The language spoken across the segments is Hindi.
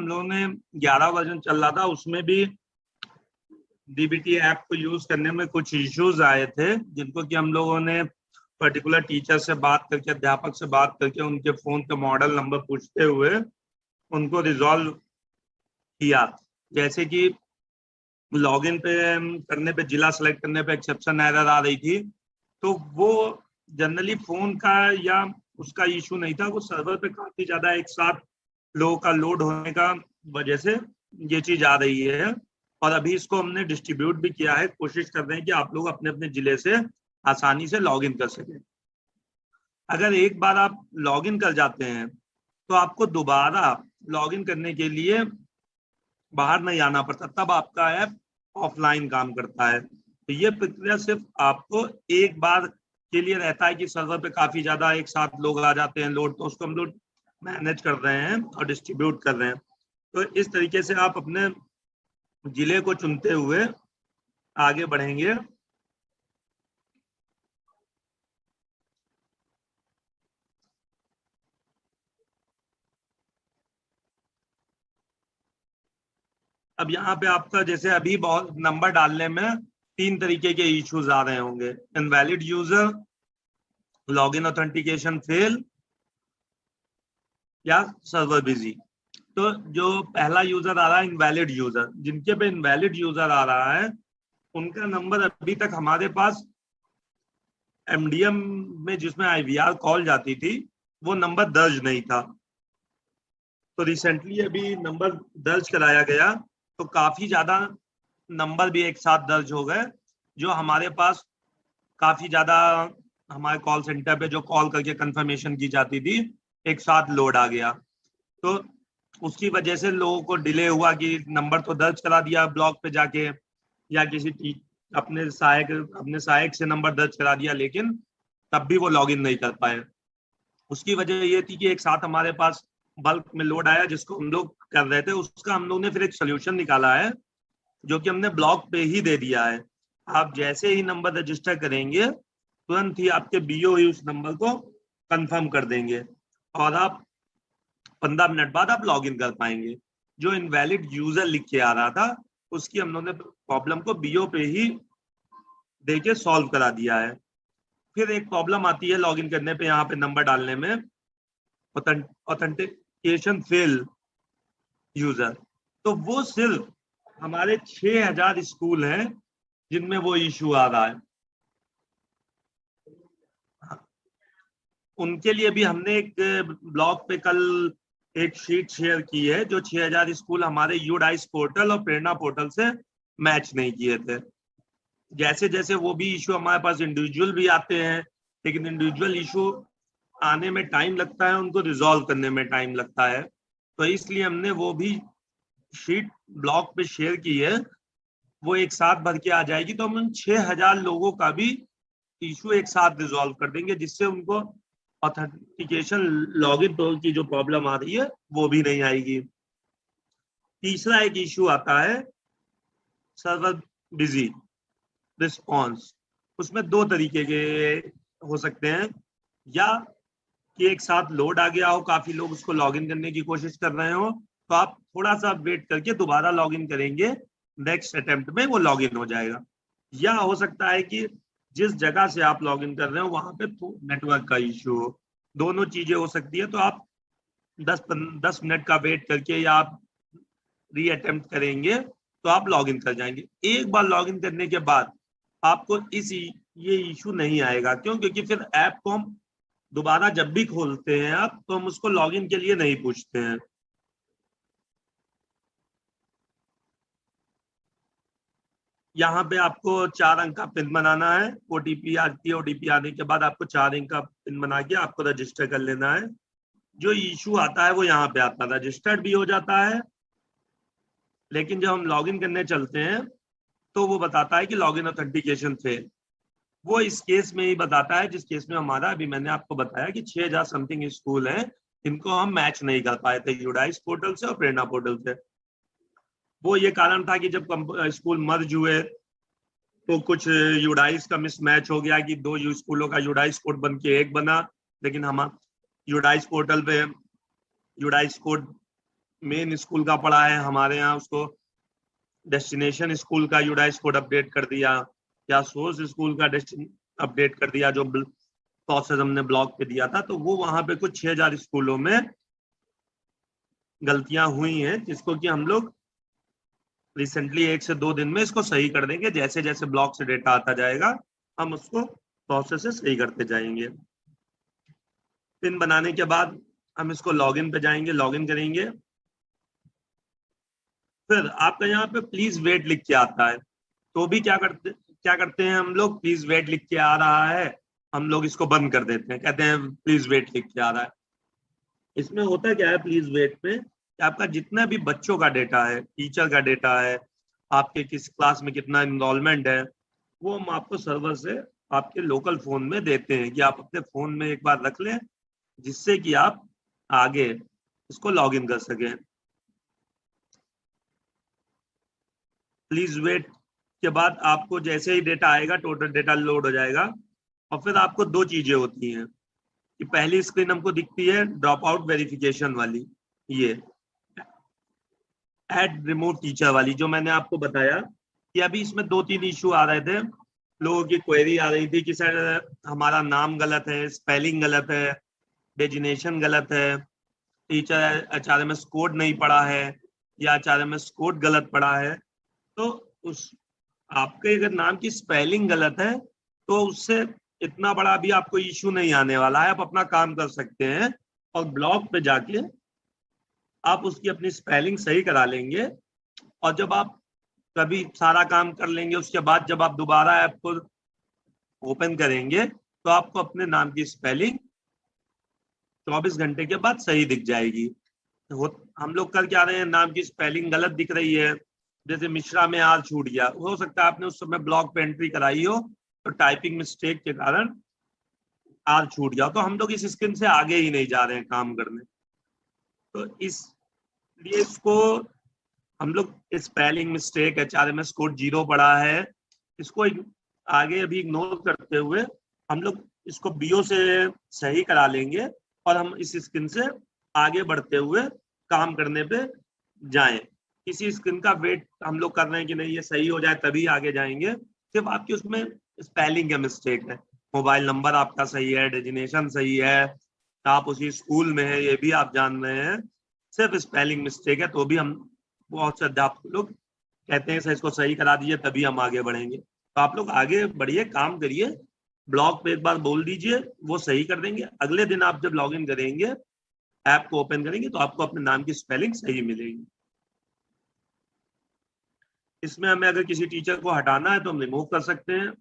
हम लोगों ने 11 वर्जन चल रहा था, उसमें भी डीबीटी ऐप को यूज करने में कुछ इश्यूज आए थे, जिनको कि हम लोगों ने पर्टिकुलर टीचर से बात करके, अध्यापक से बात करके, उनके फोन का मॉडल नंबर पूछते हुए उनको रिजॉल्व किया। जैसे कि लॉगिन पे करने पे, जिला सेलेक्ट करने पे एक्सेप्शन एरर आ रही थी, तो वो जनरली फोन का या उसका इशू नहीं था, वो सर्वर पे काफी ज्यादा एक साथ लोगों का लोड होने का वजह से ये चीज आ रही है। और अभी इसको हमने डिस्ट्रीब्यूट भी किया है, कोशिश कर रहे हैं कि आप लोग अपने अपने जिले से आसानी से लॉगिन कर सकें। अगर एक बार आप लॉगिन कर जाते हैं तो आपको दोबारा लॉगिन करने के लिए बाहर नहीं आना पड़ता, तब आपका ऐप ऑफलाइन काम करता है। तो ये प्रक्रिया सिर्फ आपको एक बार के लिए रहता है कि सर्वर पे काफी ज्यादा एक साथ लोग आ जाते हैं लोड, तो उसको हम लोग मैनेज कर रहे हैं और डिस्ट्रीब्यूट कर रहे हैं। तो इस तरीके से आप अपने जिले को चुनते हुए आगे बढ़ेंगे। अब यहाँ पे आपका जैसे अभी बहुत नंबर डालने में 3 तरीके के इश्यूज आ रहे होंगे, invalid user, login authentication fail या सर्वर बिजी। तो जो पहला यूजर आ रहा है इनवैलिड यूजर, जिनके पे इनवैलिड यूजर आ रहा है उनका नंबर अभी तक हमारे पास एमडीएम में, जिसमें आईवीआर कॉल जाती थी, वो नंबर दर्ज नहीं था। तो रिसेंटली अभी नंबर दर्ज कराया गया, तो काफी ज्यादा नंबर भी एक साथ दर्ज हो गए, जो हमारे पास काफी ज्यादा हमारे कॉल सेंटर पे जो कॉल करके कंफर्मेशन की जाती थी, एक साथ लोड आ गया। तो उसकी वजह से लोगों को डिले हुआ कि नंबर तो दर्ज करा दिया ब्लॉक पे जाके, या किसी अपने सहायक से नंबर दर्ज करा दिया, लेकिन तब भी वो लॉगिन नहीं कर पाए। उसकी वजह ये थी कि एक साथ हमारे पास बल्क में लोड आया, जिसको हम लोग कर रहे थे। उसका हम लोग ने फिर एक सोल्यूशन निकाला है, जो कि हमने ब्लॉक पे ही दे दिया है। आप जैसे ही नंबर रजिस्टर करेंगे, तुरंत ही आपके बीओई उस नंबर को कंफर्म कर देंगे और आप 15 मिनट बाद आप लॉगिन कर पाएंगे। जो इनवैलिड यूजर लिख के आ रहा था, उसकी हम लोग ने प्रॉब्लम को बीओ पे ही देके सॉल्व करा दिया है। फिर एक प्रॉब्लम आती है लॉगिन करने पे, यहाँ पे नंबर डालने में, ऑथेंटिकेशन फेल यूजर। तो वो सिर्फ हमारे 6000 स्कूल हैं जिनमें वो इशू आ रहा है। उनके लिए भी हमने एक ब्लॉग पे कल एक शीट शेयर की है, जो 6000 स्कूल हमारे यूडाइस पोर्टल और प्रेरणा पोर्टल से मैच नहीं किए थे। जैसे जैसे वो भी इशू हमारे पास इंडिविजुअल भी आते हैं, लेकिन इंडिविजुअल इशू आने में टाइम लगता है, उनको रिजॉल्व करने में टाइम लगता है। तो इसलिए हमने वो भी शीट ब्लॉग पे शेयर की है, वो एक साथ भर के आ जाएगी। तो हम उन 6000 लोगों का भी इशू एक साथ रिजॉल्व कर देंगे, जिससे उनको ऑथेंटिकेशन लॉगिन की जो प्रॉब्लम आ रही है वो भी नहीं आएगी। तीसरा एक इशू आता है सर्वर बिजी रिस्पॉन्स। उसमें 2 तरीके के हो सकते हैं, या कि एक साथ लोड आ गया हो, काफी लोग उसको लॉगिन करने की कोशिश कर रहे हो, तो आप थोड़ा सा वेट करके दोबारा लॉगिन करेंगे, नेक्स्ट अटेम्प्ट में वो लॉगिन हो जाएगा। या हो सकता है कि जिस जगह से आप लॉगिन कर रहे हो वहां पे नेटवर्क का इशू हो। दोनों चीजें हो सकती है। तो आप 10 मिनट का वेट करके या आप री अटेम्प्ट करेंगे तो आप लॉगिन कर जाएंगे। एक बार लॉगिन करने के बाद आपको ये इशू नहीं आएगा। क्यों? क्योंकि फिर ऐप को हम दोबारा जब भी खोलते हैं आप, तो हम उसको लॉगिन के लिए नहीं पूछते हैं। यहाँ पे आपको 4 अंक का पिन बनाना है, ओटीपी आती है, ओटीपी आने के बाद आपको 4 अंक का पिन बना के आपको रजिस्टर कर लेना है। जो इशू आता है वो यहाँ पे आता है, रजिस्टर्ड भी हो जाता है, लेकिन जब हम लॉगिन करने चलते हैं तो वो बताता है कि लॉगिन ऑथेंटिकेशन फेल। वो इस केस में ही बताता है जिस केस में हमारा अभी मैंने आपको बताया कि 6000 समथिंग स्कूल हैं, इनको हम मैच नहीं कर पाए थे यूडाइस पोर्टल से और प्रेरणा पोर्टल से। वो ये कारण था कि जब स्कूल मर्ज हुए तो कुछ यूडाइस का मिसमैच हो गया कि 2 स्कूलों का यूडाइस कोड बन के एक बना, लेकिन हम यूडाइस पोर्टल पे यूडाइस कोड मेन स्कूल का पढ़ा है हमारे यहाँ, उसको डेस्टिनेशन स्कूल का यूडाइस कोड अपडेट कर दिया, या सोर्स स्कूल का अपडेट कर दिया, जो प्रोसेस हमने ब्लॉग पे दिया था। तो वो वहां पे कुछ 6000 स्कूलों में गलतियां हुई हैं, जिसको कि हम लोग रिसेंटली 1 से 2 दिन में इसको सही कर देंगे। जैसे जैसे ब्लॉक से डेटा आता जाएगा हम उसको प्रोसेस से सही करते जाएंगे। पिन बनाने के बाद हम इसको लॉगिन पे जाएंगे, लॉगिन करेंगे। फिर आपका यहाँ पे प्लीज वेट लिख के आता है, तो भी क्या करते हैं हम लोग, प्लीज वेट लिख के आ रहा है, हम लोग इसको बंद कर देते हैं, कहते हैं प्लीज वेट लिख के आ रहा है। इसमें होता क्या है प्लीज वेट में, कि आपका जितना भी बच्चों का डेटा है, टीचर का डेटा है, आपके किस क्लास में कितना इनरोलमेंट है, वो हम आपको सर्वर से आपके लोकल फोन में देते हैं, कि आप अपने फोन में एक बार रख लें, जिससे कि आप आगे इसको लॉगिन कर सकें। प्लीज वेट के बाद आपको जैसे ही डेटा आएगा, टोटल डेटा लोड हो जाएगा। और फिर आपको 2 चीजें होती हैं, कि पहली स्क्रीन हमको दिखती है ड्रॉप आउट वेरिफिकेशन वाली, ये ऐड रिमूव टीचर वाली, जो मैंने आपको बताया कि अभी इसमें 2-3 इशू आ रहे थे। लोगों की क्वेरी आ रही थी कि सर हमारा नाम गलत है, स्पेलिंग गलत है, डेजिनेशन गलत है, टीचर HRMS कोड नहीं पढ़ा है, या HRMS कोड गलत पढ़ा है। तो उस आपके अगर नाम की स्पेलिंग गलत है तो उससे इतना बड़ा भी आपको इशू नहीं आने वाला है, आप अपना काम कर सकते हैं। और ब्लॉग पे जाके आप उसकी अपनी स्पेलिंग सही करा लेंगे, और जब आप कभी सारा काम कर लेंगे, उसके बाद जब आप दोबारा ऐप को ओपन करेंगे तो आपको अपने नाम की स्पेलिंग 24 घंटे के बाद सही दिख जाएगी। हम लोग कर क्या रहे हैं, नाम की स्पेलिंग गलत दिख रही है, जैसे मिश्रा में आर छूट गया, हो सकता है आपने उस समय ब्लॉग पे एंट्री कराई हो तो टाइपिंग मिस्टेक के कारण आर छूट गया, तो हम लोग इस स्क्रीन से आगे ही नहीं जा रहे हैं काम करने। तो इसलिए इसको हम लोग स्पेलिंग मिस्टेक, HRMS कोड 0 पड़ा है, इसको आगे अभी इग्नोर करते हुए हम लोग इसको BO से सही करा लेंगे, और हम इस स्क्रीन से आगे बढ़ते हुए काम करने पे जाएं। किसी स्क्रीन का वेट हम लोग कर रहे हैं कि नहीं ये सही हो जाए तभी आगे जाएंगे, सिर्फ आपकी उसमें स्पेलिंग का मिस्टेक है, मोबाइल नंबर आपका सही है, डेजिनेशन सही है, आप उसी स्कूल में है, ये भी आप जान रहे हैं, सिर्फ स्पेलिंग मिस्टेक है, तो भी हम बहुत से अध्यापक लोग कहते हैं सर इसको सही करा दीजिए तभी हम आगे बढ़ेंगे। तो आप लोग आगे बढ़िए, काम करिए, ब्लॉग पे एक बार बोल दीजिए, वो सही कर देंगे। अगले दिन आप जब लॉगिन करेंगे, ऐप को ओपन करेंगे, तो आपको अपने नाम की स्पेलिंग सही मिलेगी। इसमें हमें अगर किसी टीचर को हटाना है तो हम रिमूव कर सकते हैं,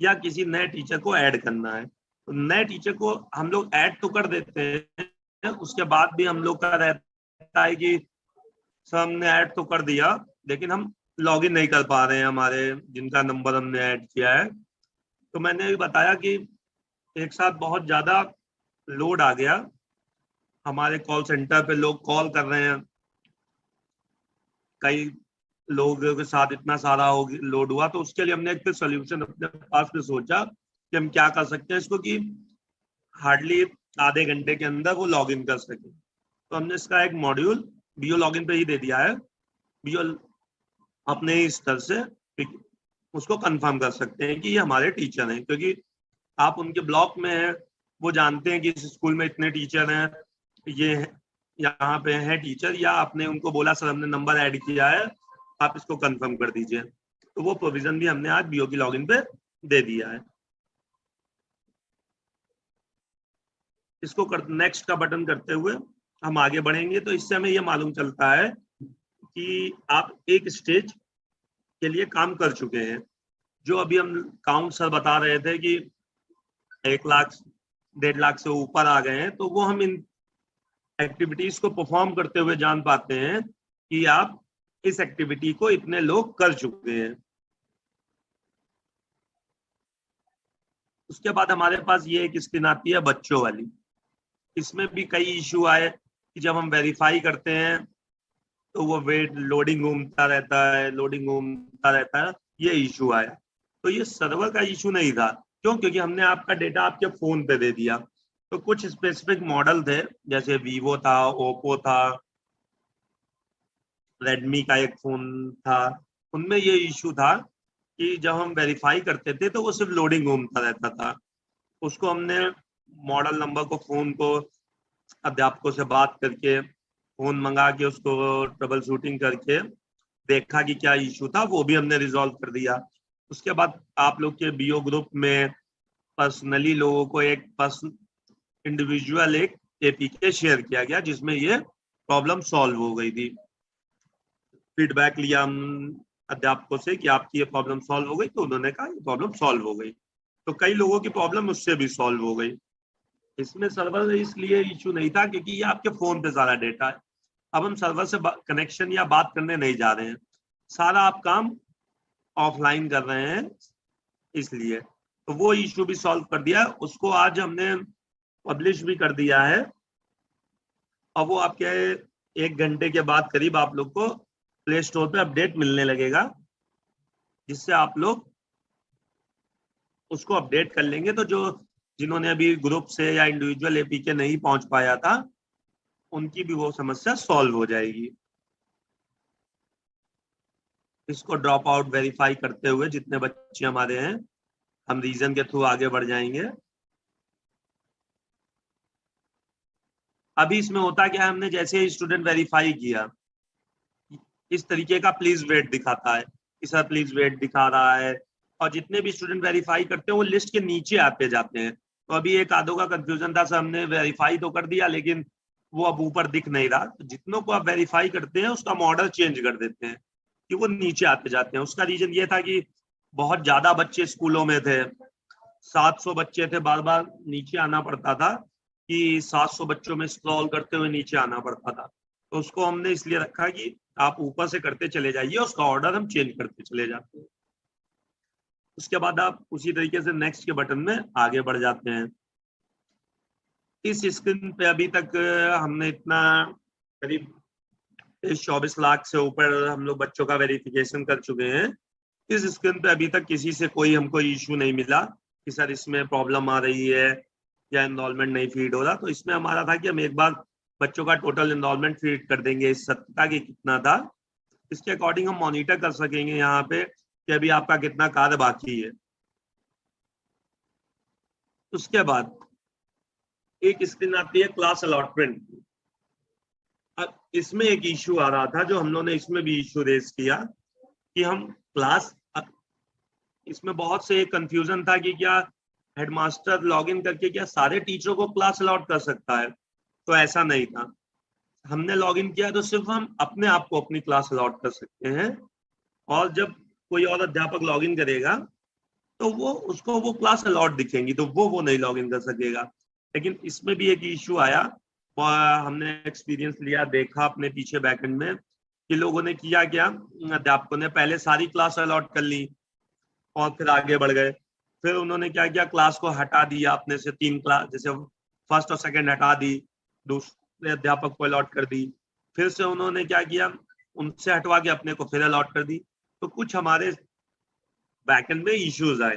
या किसी नए टीचर को ऐड करना है तो नए टीचर को हम लोग ऐड तो कर देते हैं, उसके बाद भी हम लोग का रहता है कि सर हमने ऐड तो कर दिया लेकिन हम लॉगिन नहीं कर पा रहे हैं, हमारे जिनका नंबर हमने ऐड किया है। तो मैंने भी बताया कि एक साथ बहुत ज्यादा लोड आ गया, हमारे कॉल सेंटर पे लोग कॉल कर रहे हैं, कई लोगों के साथ इतना सारा लोड हुआ, तो उसके लिए हमने एक सोल्यूशन अपने पास में सोचा कि हम क्या कर सकते हैं इसको, कि हार्डली आधे घंटे के अंदर वो लॉगिन कर सके। तो हमने इसका एक मॉड्यूल BO लॉगिन पे ही दे दिया है। BO अपने ही स्तर से उसको कंफर्म कर सकते हैं कि ये हमारे टीचर हैं, क्योंकि आप उनके ब्लॉक में हैं, वो जानते हैं कि इस स्कूल में इतने टीचर हैं, ये यहाँ पे हैं टीचर, या आपने उनको बोला सर हमने नंबर ऐड किया है आप इसको कंफर्म कर दीजिए, तो वो प्रोविजन भी हमने आज BO की लॉगिन पे दे दिया है। इसको नेक्स्ट का बटन करते हुए हम आगे बढ़ेंगे, तो इससे हमें ये मालूम चलता है कि आप एक स्टेज के लिए काम कर चुके हैं। जो अभी हम काउंट सर बता रहे थे कि 1 लाख 1.5 लाख से ऊपर आ गए हैं, तो वो हम इन एक्टिविटीज को परफॉर्म करते हुए जान पाते हैं कि आप इस एक्टिविटी को इतने लोग कर चुके हैं। उसके बाद हमारे पास ये एक स्क्रीन आती है बच्चों वाली, इसमें भी कई इशू आए कि जब हम वेरीफाई करते हैं तो वो वेट लोडिंग घूमता रहता है, ये इशू आया। तो ये सर्वर का इशू नहीं था, क्यों? क्योंकि हमने आपका डेटा आपके फोन पे दे दिया, तो कुछ स्पेसिफिक मॉडल थे, जैसे वीवो था, ओप्पो था, रेडमी का एक फोन था, उनमें ये इशू था कि जब हम वेरीफाई करते थे तो वो सिर्फ लोडिंग घूमता रहता था। उसको हमने मॉडल नंबर को, फोन को अध्यापकों से बात करके, फोन मंगा के उसको ट्रबल शूटिंग करके देखा कि क्या इशू था, वो भी हमने रिजॉल्व कर दिया। उसके बाद आप लोग के बीओ ग्रुप में पर्सनली लोगों को एक इंडिविजुअल एक एपीके शेयर किया गया जिसमें ये प्रॉब्लम सॉल्व हो गई थी। फीडबैक लिया हम अध्यापकों से कि आपकी ये प्रॉब्लम सॉल्व हो गई, तो उन्होंने कहा ये प्रॉब्लम सॉल्व हो गई। तो कई लोगों की प्रॉब्लम उससे भी सॉल्व हो गई। इसमें सर्वर इसलिए इशू नहीं था क्योंकि ये आपके फोन पे सारा डेटा है। अब हम सर्वर से कनेक्शन या बात करने नहीं जा रहे हैं, सारा आप काम ऑफलाइन कर रहे हैं, इसलिए तो वो इशू भी सॉल्व कर दिया। उसको आज हमने पब्लिश भी कर दिया है, और वो आपके 1 घंटे के बाद करीब आप लोग को प्ले स्टोर पे अपडेट मिलने लगेगा, जिससे आप लोग उसको अपडेट कर लेंगे। तो जो जिन्होंने अभी ग्रुप से या इंडिविजुअल एपीके नहीं पहुंच पाया था, उनकी भी वो समस्या सॉल्व हो जाएगी। इसको ड्रॉप आउट वेरीफाई करते हुए जितने बच्चे हमारे हैं, हम रीजन के थ्रू आगे बढ़ जाएंगे। अभी इसमें होता क्या है, हमने जैसे स्टूडेंट वेरीफाई किया, इस तरीके का प्लीज वेट दिखाता है कि सर प्लीज वेट दिखा रहा है, और जितने भी स्टूडेंट वेरीफाई करते हैं वो लिस्ट के नीचे आते जाते हैं। तो अभी एक आधों का कंफ्यूजन था, सर हमने वेरीफाई तो कर दिया लेकिन वो अब ऊपर दिख नहीं रहा। तो जितनों को आप वेरीफाई करते हैं उसका मॉडल चेंज कर देते हैं कि वो नीचे आते जाते हैं। उसका रीजन ये था कि बहुत ज्यादा बच्चे स्कूलों में थे, 700 बच्चे थे, बार बार नीचे आना पड़ता था कि 700 बच्चों में स्क्रॉल करते हुए नीचे आना पड़ता था। तो उसको हमने इसलिए रखा कि आप ऊपर से करते चले जाइए, उसका ऑर्डर हम चेंज करते चले जाते हैं। उसके बाद आप उसी तरीके से नेक्स्ट के बटन में आगे बढ़ जाते हैं। इस स्क्रीन पे अभी तक हमने इतना करीब 24 लाख से ऊपर हम लोग बच्चों का वेरिफिकेशन कर चुके हैं। इस स्क्रीन पे अभी तक किसी से कोई हमको इशू नहीं मिला कि सर इसमें प्रॉब्लम आ रही है या एनरोलमेंट नहीं फीड हो रहा। तो इसमें हमारा था कि हम एक बार बच्चों का टोटल एनरोलमेंट फीड कर देंगे इस सप्ताह का कि कितना था, इसके अकॉर्डिंग हम मॉनिटर कर सकेंगे यहाँ पे कि अभी आपका कितना कार्य बाकी है। उसके बाद एक स्क्रीन आती है क्लास अलॉटमेंट। अब इसमें एक इशू आ रहा था, जो हम लोगों ने इसमें भी इशू रेज किया कि हम क्लास, इसमें बहुत से कंफ्यूजन था कि क्या हेडमास्टर लॉगिन करके क्या सारे टीचरों को क्लास अलॉट कर सकता है। तो ऐसा नहीं था, हमने लॉगिन किया तो सिर्फ हम अपने आप को अपनी क्लास अलॉट कर सकते हैं, और जब कोई और अध्यापक लॉगिन करेगा तो वो उसको वो क्लास अलॉट दिखेंगी, तो वो नहीं लॉगिन कर सकेगा। लेकिन इसमें भी एक इशू आया, हमने एक्सपीरियंस लिया, देखा अपने पीछे बैकएंड में कि लोगों ने किया क्या, अध्यापकों ने पहले सारी क्लास अलॉट कर ली और फिर आगे बढ़ गए। फिर उन्होंने क्या किया, क्लास को हटा दिया अपने से 3 क्लास, जैसे फर्स्ट और सेकंड हटा दी, दूसरे अध्यापक को अलॉट कर दी। फिर से उन्होंने क्या किया, उनसे हटवा के अपने को फिर अलॉट कर दी। तो कुछ हमारे बैकएंड में इश्यूज आए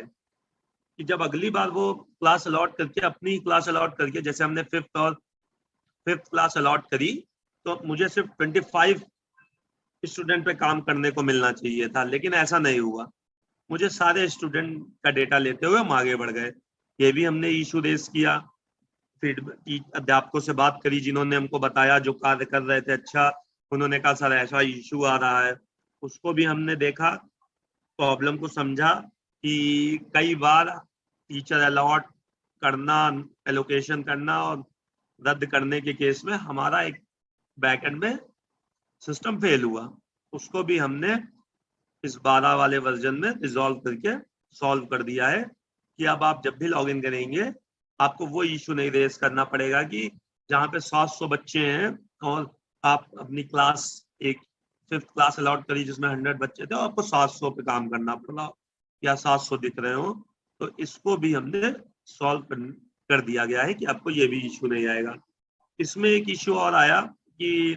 कि जब अगली बार वो क्लास अलॉट करके, अपनी क्लास अलॉट करके, जैसे हमने 5th क्लास अलॉट करी, तो मुझे सिर्फ 25 स्टूडेंट पे काम करने को मिलना चाहिए था, लेकिन ऐसा नहीं हुआ। मुझे सारे स्टूडेंट का डेटा लेते हुए हम आगे बढ़ गए। ये भी हमने इशू रेज किया, फीडबैक अध्यापकों से बात करी जिन्होंने हमको बताया, जो कार्य कर रहे थे अच्छा, उन्होंने कहा सर ऐसा इशू आ रहा है। उसको भी हमने देखा, प्रॉब्लम को समझा कि कई बार टीचर अलॉट करना, एलोकेशन करना और रद्द करने के केस में हमारा एक बैकएंड में सिस्टम फेल हुआ। उसको भी हमने इस 12 वाले वर्जन में रिजॉल्व करके सॉल्व कर दिया है कि अब आप जब भी लॉगिन करेंगे आपको वो इशू नहीं रेज करना पड़ेगा कि जहाँ पे 700 बच्चे हैं और आप अपनी क्लास, एक 5th क्लास अलॉट करी जिसमें 100 बच्चे थे और आपको 700 पे काम करना पड़ा या 700 दिख रहे हो। तो इसको भी हमने सॉल्व कर दिया गया है कि आपको ये भी इशू नहीं आएगा। इसमें एक इशू और आया कि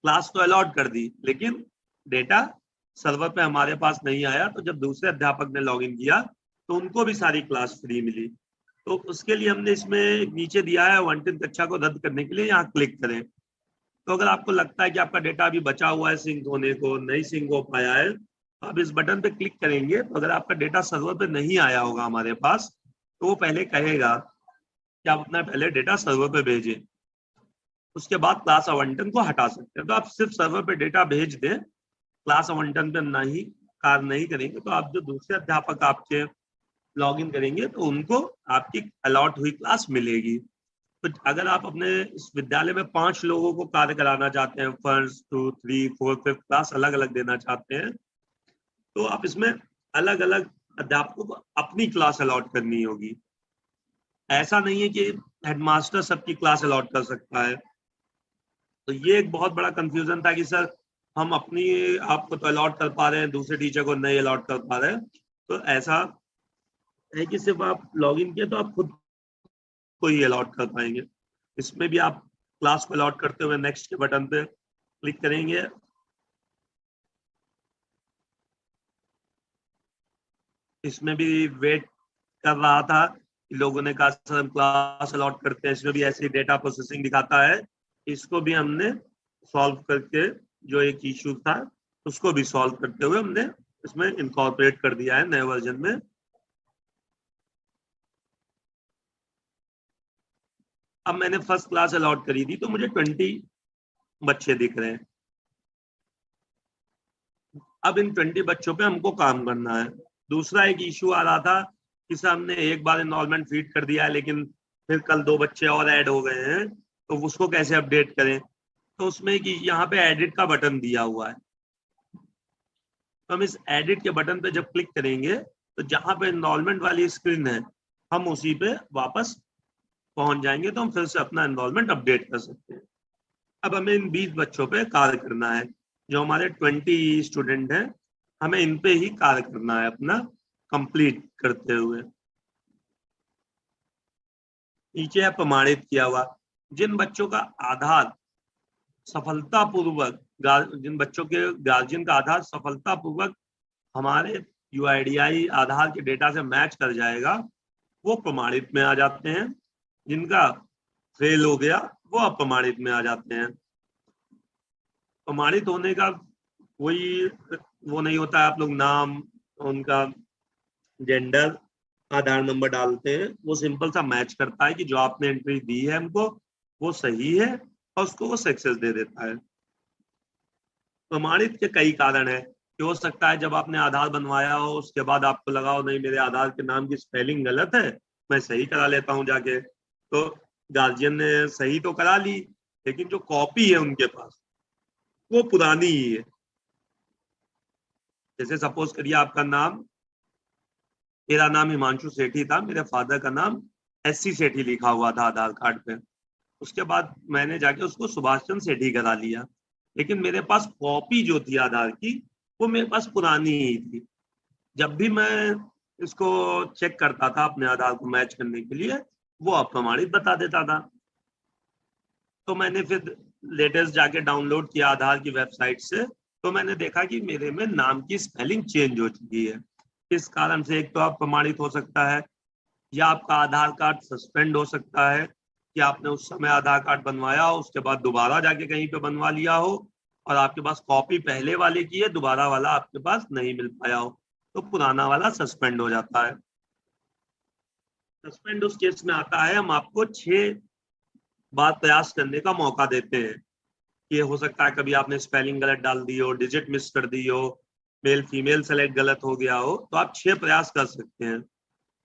क्लास तो अलॉट कर दी लेकिन डेटा सर्वर पे हमारे पास नहीं आया। तो जब दूसरे अध्यापक ने लॉगिन किया तो उनको भी सारी क्लास फ्री मिली। तो उसके लिए हमने इसमें नीचे दिया है वांछित कक्षा को रद्द करने के लिए, यहाँ क्लिक करें। तो अगर आपको लगता है कि आपका डेटा अभी बचा हुआ है सिंक होने को, नहीं सिंक हो पाया है, तो आप इस बटन पे क्लिक करेंगे। तो अगर आपका डेटा सर्वर पे नहीं आया होगा हमारे पास, तो वो पहले कहेगा कि आप अपना पहले डेटा सर्वर पे भेजें, उसके बाद क्लास आवंटन को हटा सकते हैं। तो आप सिर्फ सर्वर पे डेटा भेज दें, क्लास आवंटन पे नहीं कार्य नहीं करेंगे, तो आप जो दूसरे अध्यापक आपके लॉगिन करेंगे तो उनको आपकी अलॉट हुई क्लास मिलेगी। तो अगर आप अपने इस विद्यालय में 5 लोगों को कार्य कराना चाहते हैं, फर्स्ट 2 3 4 5 क्लास अलग अलग देना चाहते हैं, तो आप इसमें अलग अलग अध्यापकों को अपनी क्लास अलॉट करनी होगी। ऐसा नहीं है कि हेडमास्टर सबकी क्लास अलॉट कर सकता है। तो ये एक बहुत बड़ा कंफ्यूजन था कि सर हम अपनी आपको तो अलॉट कर पा रहे हैं, दूसरे टीचर को नहीं अलॉट कर पा रहे हैं। तो ऐसा है कि सिर्फ आप लॉगिन किए तो आप खुद को ही अलॉट कर पाएंगे। इसमें भी आप क्लास को अलॉट करते हुए नेक्स्ट के बटन पे क्लिक करेंगे। इसमें भी वेट कर रहा था, लोगों ने कहा सर हम क्लास अलॉट करते हैं, इसमें भी ऐसी डेटा प्रोसेसिंग दिखाता है। इसको भी हमने सॉल्व करके, जो एक इशू था उसको भी सॉल्व करते हुए हमने इसमें इनकॉर्पोरेट कर दिया है नए वर्जन में। अब मैंने फर्स्ट क्लास अलॉट करी थी तो मुझे 20 बच्चे दिख रहे हैं। अब इन 20 बच्चों पे हमको काम करना है। दूसरा एक इशू आ रहा था कि सर हमने एक बार एनरोलमेंट फीड कर दिया है, लेकिन फिर कल 2 बच्चे और ऐड हो गए हैं, तो उसको कैसे अपडेट करें। तो उसमें कि यहाँ पे एडिट का बटन दिया हुआ है, तो हम इस एडिट के बटन पे जब क्लिक करेंगे तो जहां पे एनरोलमेंट वाली स्क्रीन है हम उसी पे वापस पहुंच जाएंगे, तो हम फिर से अपना एनरोलमेंट अपडेट कर सकते हैं। अब हमें इन 20 बच्चों पे कार्य करना है, जो हमारे 20 स्टूडेंट हैं, हमें इन पे ही कार्य करना है अपना कंप्लीट करते हुए। नीचे है प्रमाणित किया हुआ। जिन बच्चों का आधार सफलतापूर्वक, जिन बच्चों के गार्जियन का आधार सफलतापूर्वक हमारे यूआईडीआई आधार के डेटा से मैच कर जाएगा, वो प्रमाणित में आ जाते हैं। जिनका फेल हो गया वो अप्रमाणित में आ जाते हैं। प्रमाणित होने का कोई वो नहीं होता है, आप लोग नाम, उनका जेंडर, आधार नंबर डालते हैं, वो सिंपल सा मैच करता है कि जो आपने एंट्री दी है हमको वो सही है, और उसको वो सक्सेस दे देता है। प्रमाणित के कई कारण है कि हो सकता है जब आपने आधार बनवाया हो उसके बाद आपको लगा हो नहीं मेरे आधार के नाम की स्पेलिंग गलत है, मैं सही करा लेता हूँ जाके। तो गार्जियन ने सही तो करा ली, लेकिन जो कॉपी है उनके पास वो पुरानी ही है। जैसे सपोज करिए आपका नाम, मेरा नाम हिमांशु सेठी था, मेरे फादर का नाम SC सेठी लिखा हुआ था आधार कार्ड पे। उसके बाद मैंने जाके उसको सुभाष चंद्र सेठी करा लिया, लेकिन मेरे पास कॉपी जो थी आधार की वो मेरे पास पुरानी ही थी। जब भी मैं इसको चेक करता था अपने आधार को मैच करने के लिए, वो अप्रमाणित बता देता था। तो मैंने फिर लेटेस्ट जाके डाउनलोड किया आधार की वेबसाइट से, तो मैंने देखा कि मेरे में नाम की स्पेलिंग चेंज हो चुकी है। इस कारण से एक तो अप्रमाणित हो सकता है, या आपका आधार कार्ड सस्पेंड हो सकता है कि आपने उस समय आधार कार्ड बनवाया हो, उसके बाद दोबारा जाके कहीं पे बनवा लिया हो, और आपके पास कॉपी पहले वाले की है, दोबारा वाला आपके पास नहीं मिल पाया हो, तो पुराना वाला सस्पेंड हो जाता है। सस्पेंड उस केस में आता है, हम आपको 6 बार प्रयास करने का मौका देते हैं। ये हो सकता है कभी आपने स्पेलिंग गलत डाल दी हो, डिजिट मिस कर दी हो, मेल फीमेल सेलेक्ट गलत हो गया हो, तो आप 6 प्रयास कर सकते हैं।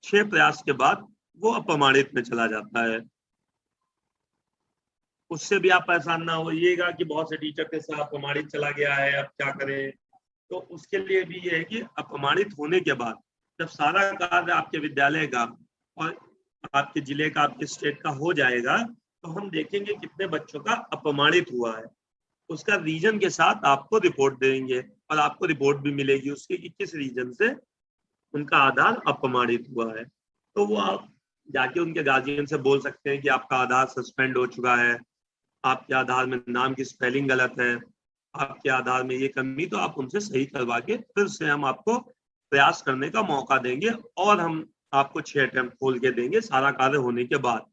6 प्रयास के बाद वो अप्रमाणित में चला जाता है। उससे भी आप परेशान ना होइएगा कि बहुत से टीचर के साथ अप्रमाणित चला गया है, अब क्या करें। तो उसके लिए भी ये है कि अप्रमाणित होने के बाद जब सारा कार्य आपके विद्यालय का और आपके जिले का, आपके स्टेट का हो जाएगा, तो हम देखेंगे कितने बच्चों का अप्रमाणित हुआ है। उसका रीजन के साथ आपको रिपोर्ट देंगे, और आपको रिपोर्ट भी मिलेगी उसके कि किस रीजन से उनका आधार अप्रमाणित हुआ है। तो वो आप जाके उनके गार्जियन से बोल सकते हैं कि आपका आधार सस्पेंड हो चुका है, आपके आधार में नाम की स्पेलिंग गलत है, आपके आधार में ये कमी, तो आप उनसे सही करवा के फिर से हम आपको प्रयास करने का मौका देंगे, और हम आपको 6 अटेम्प्ट खोल के देंगे सारा कार्य होने के बाद,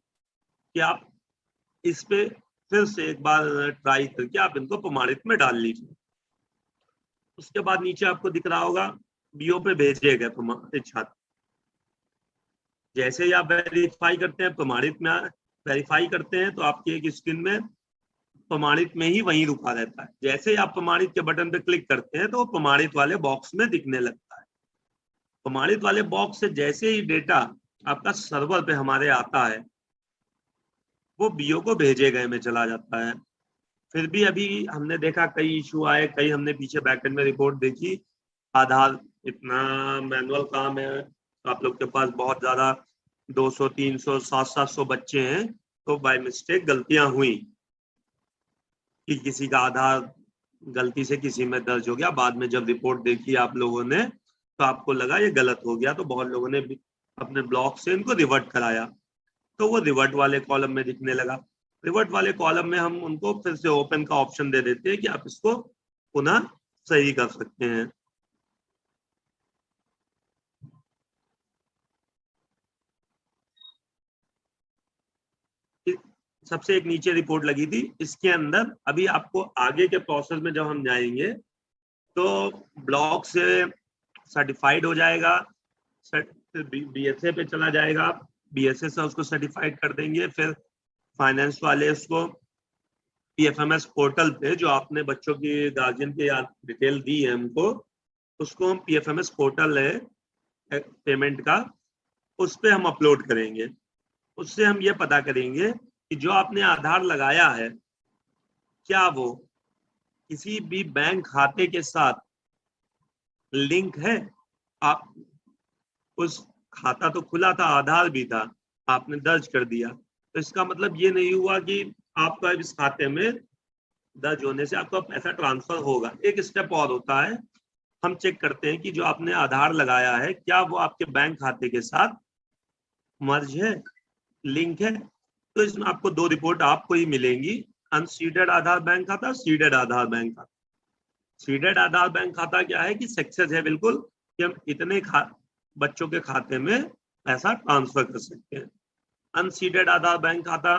कि आप इस पे फिर से एक बार ट्राई करके आप इनको प्रमाणित में डाल लीजिए। उसके बाद नीचे आपको दिख रहा होगा बीओ पे भेजे गए प्रमाणित छात्र। जैसे ही आप वेरीफाई करते हैं, प्रमाणित में वेरीफाई करते हैं, तो आपकी एक स्क्रीन में प्रमाणित में ही वहीं रुका रहता है। जैसे ही आप प्रमाणित के बटन पे क्लिक करते हैं तो वो प्रमाणित वाले बॉक्स में दिखने लगता है। प्रमाणित वाले बॉक्स से जैसे ही डेटा आपका सर्वर पे हमारे आता है, वो बीओ को भेजे गए में चला जाता है। फिर भी अभी हमने देखा कई इशू आए, कई हमने पीछे बैकएंड में रिपोर्ट देखी, आधार इतना मैनुअल काम है, आप लोग के पास बहुत ज्यादा 200 300 700 बच्चे हैं, तो बाय मिस्टेक गलतियां हुई कि किसी का आधार गलती से किसी में दर्ज हो गया। बाद में जब रिपोर्ट देखी आप लोगों ने तो आपको लगा ये गलत हो गया, तो बहुत लोगों ने अपने ब्लॉक से इनको रिवर्ट कराया, तो वो रिवर्ट वाले कॉलम में दिखने लगा। रिवर्ट वाले कॉलम में हम उनको फिर से ओपन का ऑप्शन दे देते हैं कि आप इसको पुनः सही कर सकते हैं। सबसे एक नीचे रिपोर्ट लगी थी, इसके अंदर अभी आपको आगे के प्रोसेस में जब हम जाएंगे तो ब्लॉक से सर्टिफाइड हो जाएगा, फिर बीएसए पे चला जाएगा, बीएसए से उसको सर्टिफाइड कर देंगे, फिर फाइनेंस वाले उसको पीएफएमएस पोर्टल पे जो आपने बच्चों की गार्जियन की डिटेल दी है हमको, उसको हम पीएफएमएस पोर्टल है पेमेंट का, उस पे हम अपलोड करेंगे। उससे हम ये पता करेंगे कि जो आपने आधार लगाया है क्या वो किसी भी बैंक खाते के साथ लिंक है। आप उस खाता तो खुला था, आधार भी था, आपने दर्ज कर दिया, तो इसका मतलब ये नहीं हुआ कि आपका इस खाते में दर्ज होने से आपका पैसा ट्रांसफर होगा। एक स्टेप और होता है, हम चेक करते हैं कि जो आपने आधार लगाया है क्या वो आपके बैंक खाते के साथ मर्ज है, लिंक है। तो इसमें आपको दो रिपोर्ट आपको ही मिलेंगी, अनसीडेड आधार बैंक खाता, सीडेड आधार बैंक खाता। सीडेड आधार बैंक खाता क्या है कि सक्सेस है बिल्कुल, कि हम इतने बच्चों के खाते में पैसा ट्रांसफर कर सकते हैं। अनसीडेड आधार बैंक खाता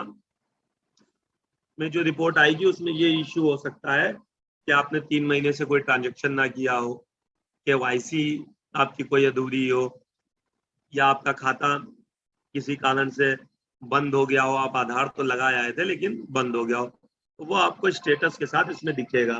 में जो रिपोर्ट आएगी उसमें ये इश्यू हो सकता है कि आपने 3 महीने से कोई ट्रांजेक्शन ना किया हो, केवाईसी आपकी कोई अधूरी हो, या आपका खाता किसी कारण से बंद हो गया हो, आप आधार तो लगाए आए थे लेकिन बंद हो गया हो, तो वो आपको स्टेटस के साथ इसमें दिखेगा।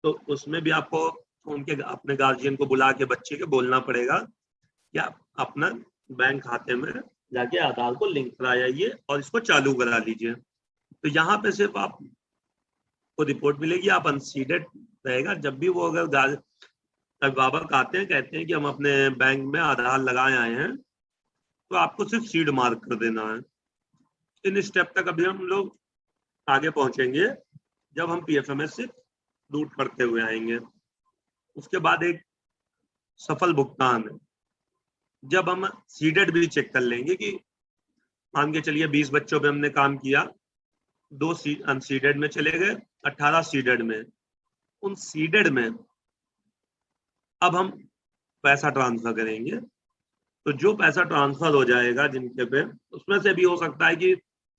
तो उसमें भी आपको उनके अपने गार्जियन को बुला के बच्चे के बोलना पड़ेगा कि आप अपना बैंक खाते में जाके आधार को लिंक करा जाइए और इसको चालू करा लीजिए। तो यहाँ पे सिर्फ आपको रिपोर्ट मिलेगी, आप अनसीडेड रहेगा। जब भी वो अगर अभिभावक आते हैं कहते हैं कि हम अपने बैंक में आधार लगाए आए हैं, तो आपको सिर्फ सीड मार्क कर देना है। इन स्टेप तक अभी हम लोग आगे पहुंचेंगे जब हम पीएफएमएस से रूट करते हुए आएंगे। उसके बाद एक सफल भुगतान है, जब हम सीडेड भी चेक कर लेंगे कि मान के चलिए 20 बच्चों पे हमने काम किया, 2 अनसीडेड में चले गए, 18 सीडेड में। उन सीडेड में अब हम पैसा ट्रांसफर करेंगे, तो जो पैसा ट्रांसफर हो जाएगा जिनके पे, उसमें से भी हो सकता है कि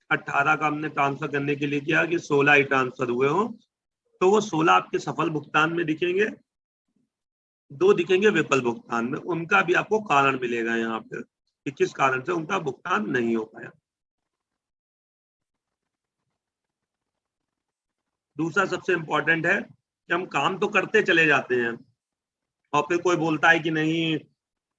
18 का हमने ट्रांसफर करने के लिए किया कि 16 ही ट्रांसफर हुए हो, तो वो 16 आपके सफल भुगतान में दिखेंगे, 2 दिखेंगे विफल भुगतान में। उनका भी आपको कारण मिलेगा यहाँ पे कि किस कारण से उनका भुगतान नहीं हो पाया। दूसरा सबसे इंपॉर्टेंट है कि हम काम तो करते चले जाते हैं और फिर कोई बोलता है कि नहीं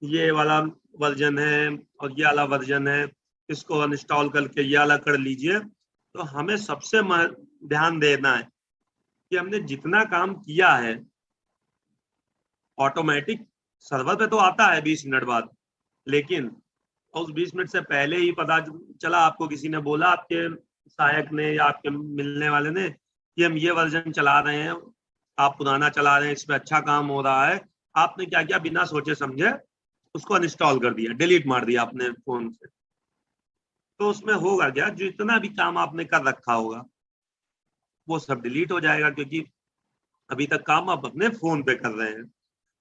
ये वाला वर्जन है और ये वाला वर्जन है, इसको अनइंस्टॉल करके ये वाला कर लीजिए। तो हमें सबसे ध्यान देना है कि हमने जितना काम किया है ऑटोमेटिक सर्वर पे तो आता है 20 मिनट बाद, लेकिन उस 20 मिनट से पहले ही पता चला, आपको किसी ने बोला, आपके सहायक ने या आपके मिलने वाले ने, कि हम ये वर्जन चला रहे हैं, आप पुराना चला रहे हैं, इसमें अच्छा काम हो रहा है। आपने क्या किया, बिना सोचे समझे उसको अनइंस्टॉल कर दिया, डिलीट मार दिया अपने फोन से। तो उसमें होगा क्या, जो इतना भी काम आपने कर रखा होगा वो सब डिलीट हो जाएगा, क्योंकि अभी तक काम आप अपने फोन पे कर रहे हैं।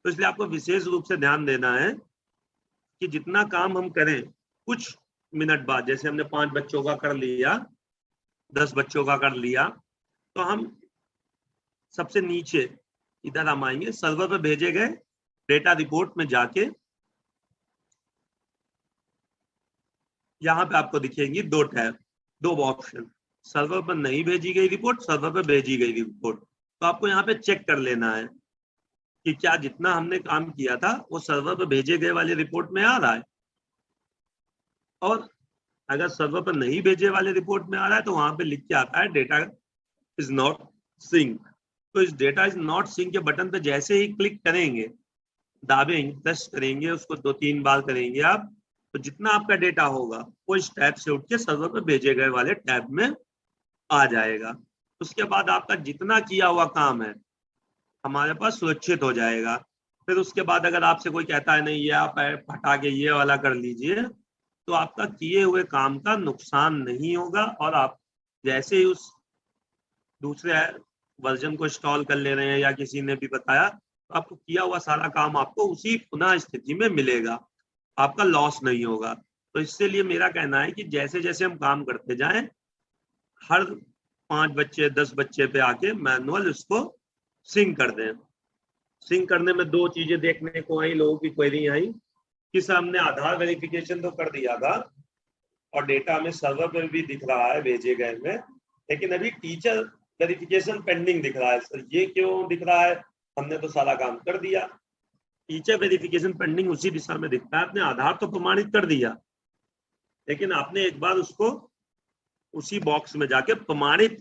तो इसलिए आपको विशेष रूप से ध्यान देना है कि जितना काम हम करें कुछ मिनट बाद, जैसे हमने 5 बच्चों का कर लिया, 10 बच्चों का कर लिया, तो हम सबसे नीचे इधर हम आएंगे, सर्वर पे भेजे गए डेटा रिपोर्ट में जाके यहाँ पे आपको दिखेंगी 2 टैब, 2 ऑप्शन, सर्वर पर नहीं भेजी गई रिपोर्ट, सर्वर पर भेजी गई रिपोर्ट। तो आपको यहाँ पे चेक कर लेना है कि क्या जितना हमने काम किया था वो सर्वर पर भेजे गए वाले रिपोर्ट में आ रहा है, और अगर सर्वर पर नहीं भेजे वाले रिपोर्ट में आ रहा है तो वहां पे लिख के आता है डेटा इज नॉट सिंक। तो इस डेटा इज नॉट सिंक के बटन पे जैसे ही क्लिक करेंगे, दाबेंगे, प्रेस करेंगे, उसको 2-3 बार करेंगे आप, तो जितना आपका डेटा होगा वो इस टैब से उठ के सर्वर पर भेजे गए वाले टैब में आ जाएगा। उसके बाद आपका जितना किया हुआ काम है हमारे पास सुरक्षित हो जाएगा। फिर उसके बाद अगर आपसे कोई कहता है नहीं ये आप हटा के ये वाला कर लीजिए, तो आपका किए हुए काम का नुकसान नहीं होगा, और आप जैसे ही उस दूसरे वर्जन को इंस्टॉल कर ले रहे हैं या किसी ने भी बताया, तो आपको किया हुआ सारा काम आपको उसी पुनः स्थिति में मिलेगा, आपका लॉस नहीं होगा। तो इससे लिए मेरा कहना है कि जैसे जैसे हम काम करते जाएं, हर 5 बच्चे 10 बच्चे पे आके मैनुअल उसको सिंक कर दें। सिंक करने में 2 चीजें देखने को आई, लोगों की क्वेरी आई कि सर हमने आधार वेरिफिकेशन तो कर दिया था और डेटा में सर्वर पर भी दिख रहा है भेजे गए में, लेकिन अभी टीचर वेरिफिकेशन पेंडिंग दिख रहा है। सर ये क्यों दिख रहा है, हमने तो सारा काम कर दिया। टीचर वेरिफिकेशन पेंडिंग उसी दिशा में दिखता है, आपने आधार तो प्रमाणित कर दिया, लेकिन आपने एक बार उसको उसी बॉक्स में जाके प्रमाणित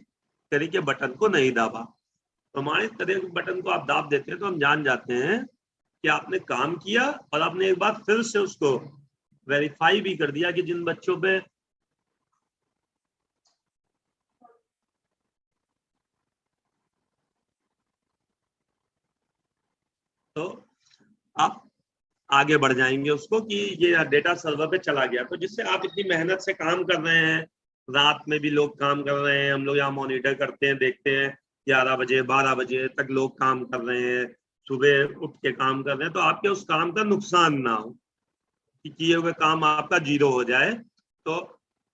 करे के बटन को नहीं दाबा। प्रमाणित करे बटन को आप दाब देते हैं तो हम जान जाते हैं कि आपने काम किया, और आपने एक बार फिर से उसको वेरीफाई भी कर दिया कि जिन बच्चों पे तो आप आगे बढ़ जाएंगे उसको कि ये डेटा सर्वर पे चला गया। तो जिससे आप इतनी मेहनत से काम कर रहे हैं, रात में भी लोग काम कर रहे हैं, हम लोग यहाँ मॉनिटर करते हैं, देखते हैं 11 बजे 12 बजे तक लोग काम कर रहे हैं, सुबह उठ के काम कर रहे हैं, तो आपके उस काम का नुकसान ना हो, कि किए हुए काम आपका 0 हो जाए, तो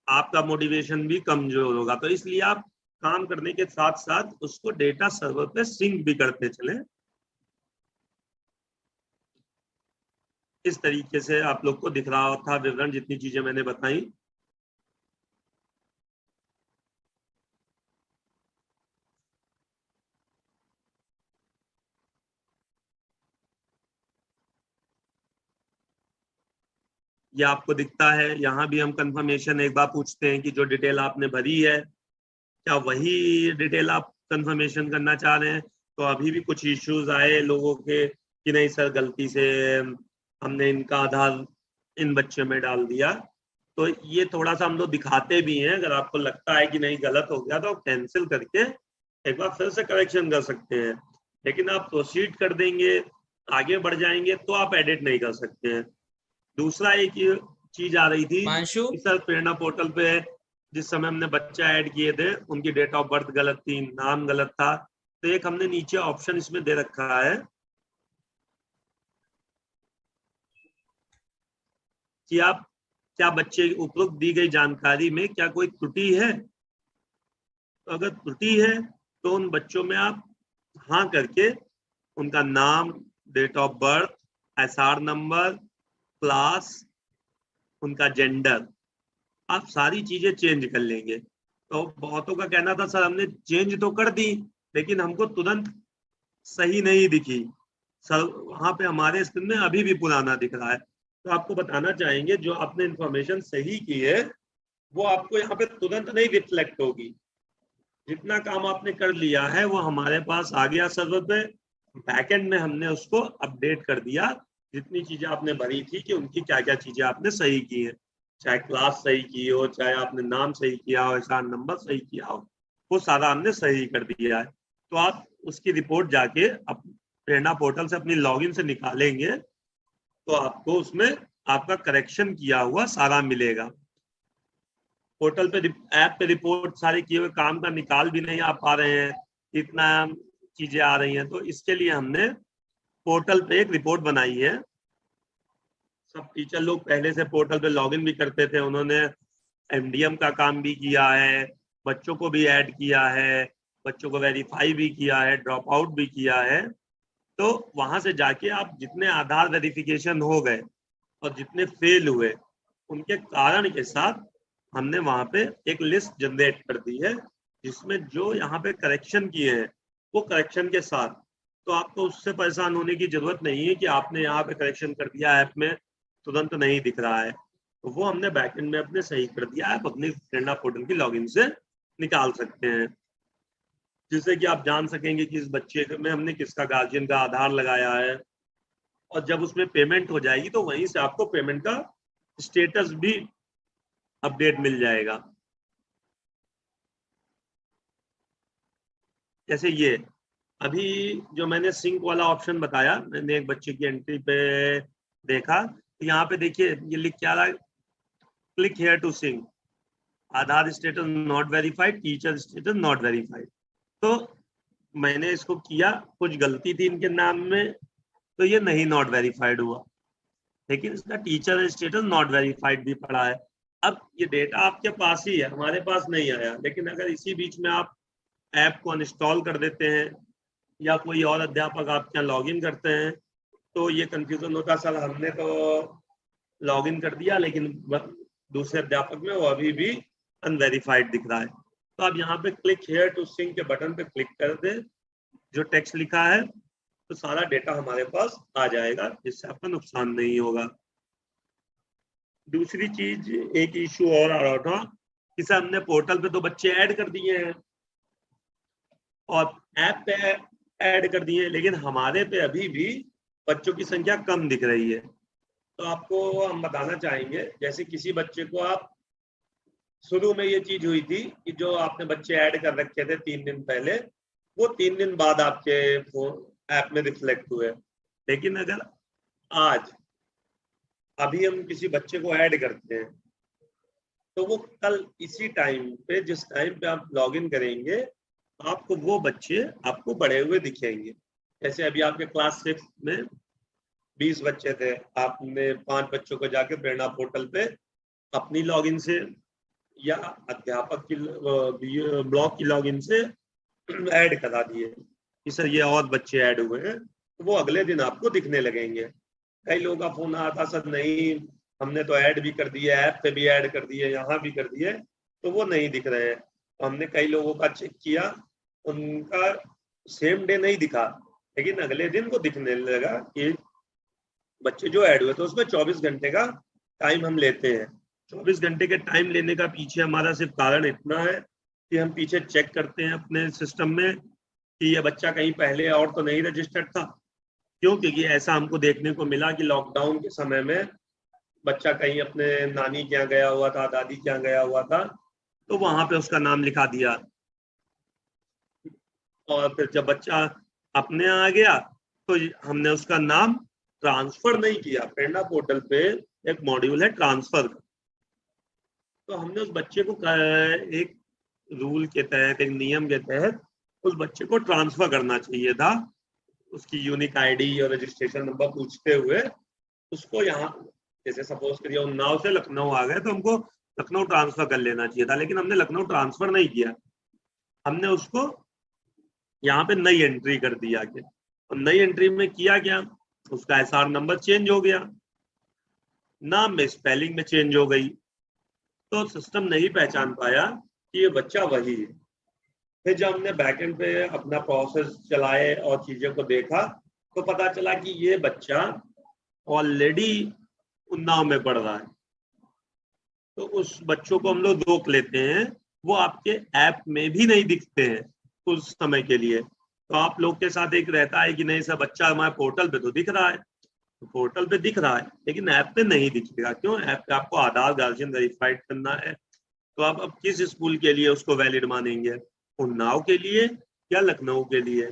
आपका मोटिवेशन भी कमजोर होगा। तो इसलिए आप काम करने के साथ साथ उसको डेटा सर्वर पे सिंक भी करते चले। इस तरीके से आप लोग को दिख रहा था विवरण, जितनी चीजें मैंने बताई। ये आपको दिखता है, यहाँ भी हम कंफर्मेशन एक बार पूछते हैं कि जो डिटेल आपने भरी है क्या वही डिटेल आप कंफर्मेशन करना चाह रहे हैं। तो अभी भी कुछ इश्यूज आए लोगों के कि नहीं सर गलती से हमने इनका आधार इन बच्चों में डाल दिया। तो ये थोड़ा सा हम लोग दिखाते भी हैं, अगर आपको लगता है कि नहीं गलत हो गया तो कैंसिल करके एक बार फिर से करेक्शन कर सकते हैं, लेकिन आप प्रोसीड कर देंगे, आगे बढ़ जाएंगे, तो आप एडिट नहीं कर सकते हैं। दूसरा एक चीज आ रही थी मांशु, कि सर प्रेरणा पोर्टल पे जिस समय हमने बच्चा ऐड किए थे उनकी डेट ऑफ बर्थ गलत थी, नाम गलत था, तो एक हमने नीचे ऑप्शन इसमें दे रखा है कि आप क्या बच्चे उपरोक्त दी गई जानकारी में क्या कोई त्रुटि है। तो अगर त्रुटि है तो उन बच्चों में आप हाँ करके उनका नाम, date of birth, SR number, class, उनका जेंडर, आप सारी चीजें चेंज कर लेंगे। तो बहुतों का कहना था सर हमने चेंज तो कर दी लेकिन हमको तुरंत सही नहीं दिखी सर, वहां पे हमारे स्क्रीन में अभी भी पुराना दिख रहा है। तो आपको बताना चाहेंगे जो आपने इंफॉर्मेशन सही की है वो आपको यहाँ पे तुरंत नहीं रिफ्लेक्ट होगी। जितना काम आपने कर लिया है वो हमारे पास आ गया सर्वर पे, बैकएंड में हमने उसको अपडेट कर दिया, जितनी चीजें आपने भरी थी कि उनकी क्या क्या चीजें आपने सही की है, चाहे क्लास सही की हो, चाहे आपने नाम सही किया हो, एसआर नंबर सही किया हो, वो सारा हमने सही कर दिया है। तो आप उसकी रिपोर्ट जाके प्रेरणा पोर्टल से अपनी लॉगिन से निकालेंगे तो आपको उसमें आपका करेक्शन किया हुआ सारा मिलेगा। पोर्टल पे ऐप पे रिपोर्ट सारे किए हुए काम का निकाल भी नहीं आ पा रहे हैं, इतना चीजें आ रही हैं, तो इसके लिए हमने पोर्टल पे एक रिपोर्ट बनाई है सब टीचर लोग पहले से पोर्टल पे लॉगिन भी करते थे, उन्होंने एमडीएम का काम भी किया है, बच्चों को भी ऐड किया है, बच्चों को वेरीफाई भी किया है, ड्रॉप आउट भी किया है। तो वहां से जाके आप जितने आधार वेरिफिकेशन हो गए और जितने फेल हुए उनके कारण के साथ हमने वहां पे एक लिस्ट जनरेट कर दी है, जिसमें जो यहाँ पे करेक्शन किए हैं वो करेक्शन के साथ, तो आपको उससे परेशान होने की जरूरत नहीं है कि आपने यहाँ पे करेक्शन कर दिया, ऐप में तुरंत नहीं दिख रहा है, तो वो हमने बैकएंड में अपने सही कर दिया है, आप अपनी प्रेरणा पोर्टल की लॉगिन से निकाल सकते हैं, जिससे कि आप जान सकेंगे कि इस बच्चे में हमने किसका गार्जियन का आधार लगाया है, और जब उसमें पेमेंट हो जाएगी तो वहीं से आपको पेमेंट का स्टेटस भी अपडेट मिल जाएगा। जैसे ये अभी जो मैंने सिंक वाला ऑप्शन बताया, मैंने एक बच्चे की एंट्री पे देखा, तो यहाँ पे देखिए ये लिख क्या रहा है, click here to sync, Aadhaar status not verified, teacher status not verified. तो मैंने इसको किया, कुछ गलती थी इनके नाम में, तो ये नहीं नॉट वेरीफाइड हुआ, लेकिन इसका टीचर स्टेटस नॉट वेरीफाइड भी पड़ा है। अब ये डेटा आपके पास ही है, हमारे पास नहीं आया, लेकिन अगर इसी बीच में आप ऐप को अनइंस्टॉल कर देते हैं या कोई और अध्यापक आपके यहाँ लॉगिन करते हैं, तो ये कंफ्यूजन होता, सर हमने तो लॉगिन कर दिया लेकिन दूसरे अध्यापक में वो अभी भी अनवेरीफाइड दिख रहा है। तो आप यहाँ पे क्लिक हेयर टू सिंक के बटन पे क्लिक कर दें, जो टेक्स्ट लिखा है, तो सारा डेटा हमारे पास आ जाएगा, जिससे आपका नुकसान नहीं होगा। दूसरी चीज, एक इशू और आ रहा था कि सर हमने पोर्टल पे तो बच्चे ऐड कर दिए हैं और ऐप पे ऐड कर दिए, लेकिन हमारे पे अभी भी बच्चों की संख्या कम दिख रही है। तो आपको हम बताना चाहेंगे, जैसे किसी बच्चे को आप, शुरू में ये चीज हुई थी कि जो आपने बच्चे ऐड कर रखे थे 3 दिन पहले, वो 3 दिन बाद आपके ऐप में रिफ्लेक्ट हुए, लेकिन अगर आज अभी हम किसी बच्चे को ऐड करते हैं तो वो कल इसी टाइम पे, जिस टाइम पे आप लॉगिन करेंगे, आपको वो बच्चे आपको बड़े हुए दिखेंगे। जैसे अभी आपके क्लास 6 में 20 बच्चे थे, आपने 5 बच्चों को जाके प्रेरणा पोर्टल पे अपनी लॉगिन से या अध्यापक की ब्लॉक की लॉगिन से ऐड करा दिए कि सर ये और बच्चे ऐड हुए हैं, तो वो अगले दिन आपको दिखने लगेंगे। कई लोगों का फोन आता, सर नहीं हमने तो ऐड भी कर दिए, ऐप पे भी ऐड कर दिए, यहाँ भी कर दिए, तो वो नहीं दिख रहे हैं। तो हमने कई लोगों का चेक किया, उनका सेम डे नहीं दिखा, लेकिन अगले दिन वो दिखने लगा कि बच्चे जो ऐड हुए, तो उसमें 24 घंटे का टाइम हम लेते हैं। 24 घंटे के टाइम लेने का पीछे हमारा सिर्फ कारण इतना है कि हम पीछे चेक करते हैं अपने सिस्टम में कि ये बच्चा कहीं पहले और तो नहीं रजिस्टर्ड था। क्यों? क्योंकि ऐसा हमको देखने को मिला कि लॉकडाउन के समय में बच्चा कहीं अपने नानी के यहाँ गया हुआ था, दादी के यहाँ गया हुआ था, तो वहां पे उसका नाम लिखा दिया, और फिर जब बच्चा अपने यहाँ आ गया तो हमने उसका नाम ट्रांसफर नहीं किया। प्रेरणा पोर्टल पे एक मॉड्यूल है ट्रांसफर का, तो हमने उस बच्चे को एक रूल के तहत, एक नियम के तहत उस बच्चे को ट्रांसफर करना चाहिए था। उसकी यूनिक आईडी और रजिस्ट्रेशन नंबर पूछते हुए उसको यहाँ, जैसे सपोज करिए उन्नाव से लखनऊ आ गए, तो हमको लखनऊ ट्रांसफर कर लेना चाहिए था, लेकिन हमने लखनऊ ट्रांसफर नहीं किया, हमने उसको यहाँ पे नई एंट्री कर दिया। और नई एंट्री में किया क्या, उसका एसआर नंबर चेंज हो गया, नाम में स्पेलिंग में चेंज हो गई, तो सिस्टम नहीं पहचान पाया कि ये बच्चा वही है। फिर जब हमने बैकएंड पे अपना प्रोसेस चलाए और चीजें को देखा, तो पता चला कि ये बच्चा ऑलरेडी उन्नाव में पढ़ रहा है। तो उस बच्चों को हम लोग रोक लेते हैं, वो आपके ऐप में भी नहीं दिखते हैं उस समय के लिए। तो आप लोग के साथ एक रहता है कि नहीं सर बच्चा हमारे पोर्टल पे तो दिख रहा है, तो पोर्टल पे दिख रहा है लेकिन ऐप पे नहीं दिखेगा। क्यों? ऐप पे आपको आधार गार्जियन वेरीफाइड करना है। तो आप अब किस स्कूल के लिए उसको वैलिड मानेंगे, उन्नाव के लिए या लखनऊ के लिए?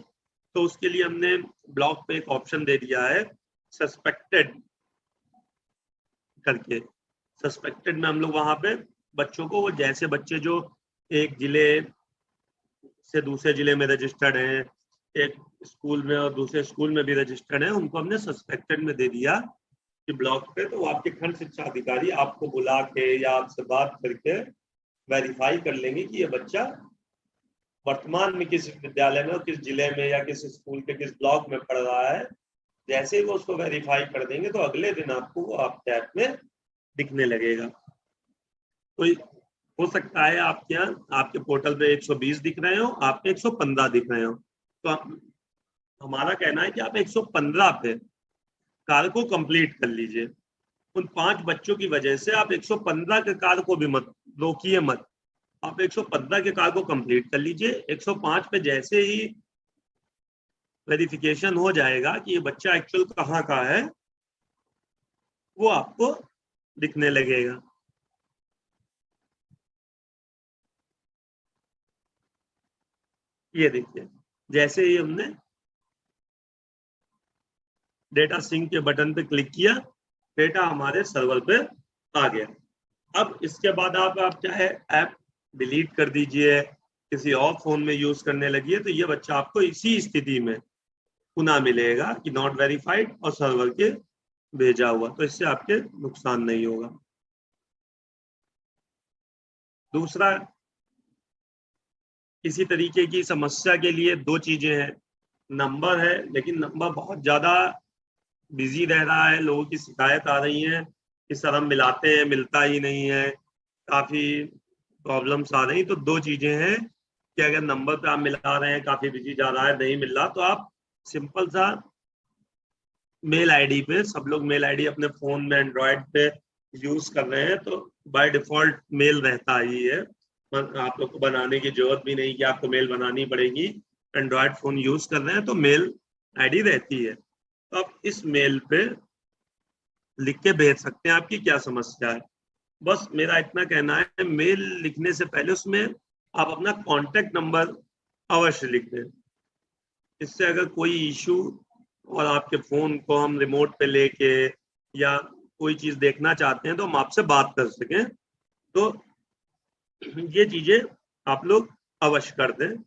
तो उसके लिए हमने ब्लॉक पे एक ऑप्शन दे दिया है सस्पेक्टेड करके। सस्पेक्टेड में हम लोग वहां पे बच्चों को, वो जैसे बच्चे जो एक जिले से दूसरे जिले में रजिस्टर्ड हैं, एक स्कूल में और दूसरे स्कूल में भी रजिस्टर्ड है, उनको हमने सस्पेक्टेड में दे दिया कि ब्लॉक पे, तो आपके खंड शिक्षा अधिकारी आपको बुला के या आपसे बात करके वेरीफाई कर लेंगे कि ये बच्चा वर्तमान में किस विद्यालय में और किस जिले में या किस स्कूल के किस ब्लॉक में पढ़ रहा है। जैसे ही वो उसको वेरीफाई कर देंगे तो अगले दिन आपको वो आपके ऐप में दिखने लगेगा। तो हो सकता है आपके यहाँ आपके पोर्टल पे 120 दिख रहे हो, आपके 115 दिख रहे हो। तो हमारा कहना है कि आप 115 पे कार्य को कंप्लीट कर लीजिए। उन 5 बच्चों की वजह से आप 115 के कार्य को भी मत रोकिए मत, आप 115 के कार्य को कंप्लीट कर लीजिए। 105 पे जैसे ही वेरिफिकेशन हो जाएगा कि ये बच्चा एक्चुअल कहाँ का है, वो आपको दिखने लगेगा। ये देखिए, जैसे ही हमने डेटा सिंक के बटन पे क्लिक किया, डेटा हमारे सर्वर पे आ गया। अब इसके बाद आप चाहे ऐप डिलीट कर दीजिए, किसी और फोन में यूज करने लगिए, तो ये बच्चा आपको इसी स्थिति में पुनः मिलेगा कि नॉट वेरीफाइड और सर्वर के भेजा हुआ। तो इससे आपके नुकसान नहीं होगा। दूसरा, इसी तरीके की समस्या के लिए 2 चीजें हैं। नंबर है, लेकिन नंबर बहुत ज्यादा बिजी रह रहा है, लोगों की शिकायत आ रही है कि सर हम मिलाते हैं मिलता ही नहीं है, काफी प्रॉब्लम्स आ रही। तो 2 चीजें हैं कि अगर नंबर पे आप मिला रहे हैं, काफी बिजी जा रहा है, नहीं मिल रहा, तो आप सिंपल सा मेल आईडी पे, सब लोग मेल आईडी अपने फोन में एंड्रॉयड पे यूज कर रहे हैं, तो बाय डिफॉल्ट मेल रहता ही है। आप लोग को बनाने की जरूरत भी नहीं कि आपको मेल बनानी पड़ेगी। एंड्रॉयड फोन यूज कर रहे हैं तो मेल आईडी रहती है। तो आप इस मेल पे लिख के भेज सकते हैं आपकी क्या समस्या है। बस मेरा इतना कहना है, मेल लिखने से पहले उसमें आप अपना कॉन्टेक्ट नंबर अवश्य लिख दें। इससे अगर कोई इशू और आपके फोन को हम रिमोट पे लेके या कोई चीज देखना चाहते हैं तो हम आपसे बात कर सकें, तो ये चीजें आप लोग अवश्य कर दें।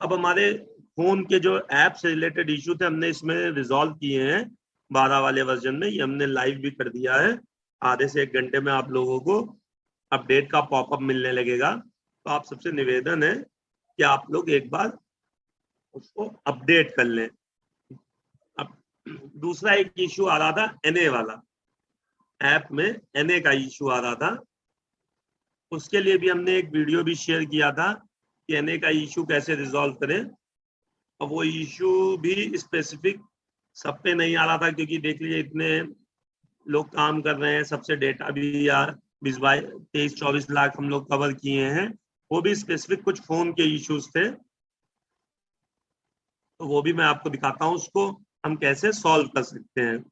अब हमारे फोन के जो ऐप से रिलेटेड इशू थे, हमने इसमें रिजॉल्व किए हैं 12 वाले वर्जन में। ये हमने लाइव भी कर दिया है। आधे से 1 घंटे में आप लोगों को अपडेट का पॉपअप मिलने लगेगा। तो आप सबसे निवेदन है कि आप लोग एक बार उसको अपडेट कर लें। अब दूसरा एक इशू आ रहा था एनए वाला, ऐप में एनए का इशू आ रहा था। उसके लिए भी हमने एक वीडियो भी शेयर किया था कि एनए का इशू कैसे रिजॉल्व करें। और वो इशू भी स्पेसिफिक सब पे नहीं आ रहा था, क्योंकि देख लीजिए इतने लोग काम कर रहे हैं, सबसे डेटा भी यार 23-24 लाख हम लोग कवर किए हैं। वो भी स्पेसिफिक कुछ फोन के इश्यूज थे, तो वो भी मैं आपको दिखाता हूँ उसको हम कैसे सॉल्व कर सकते हैं।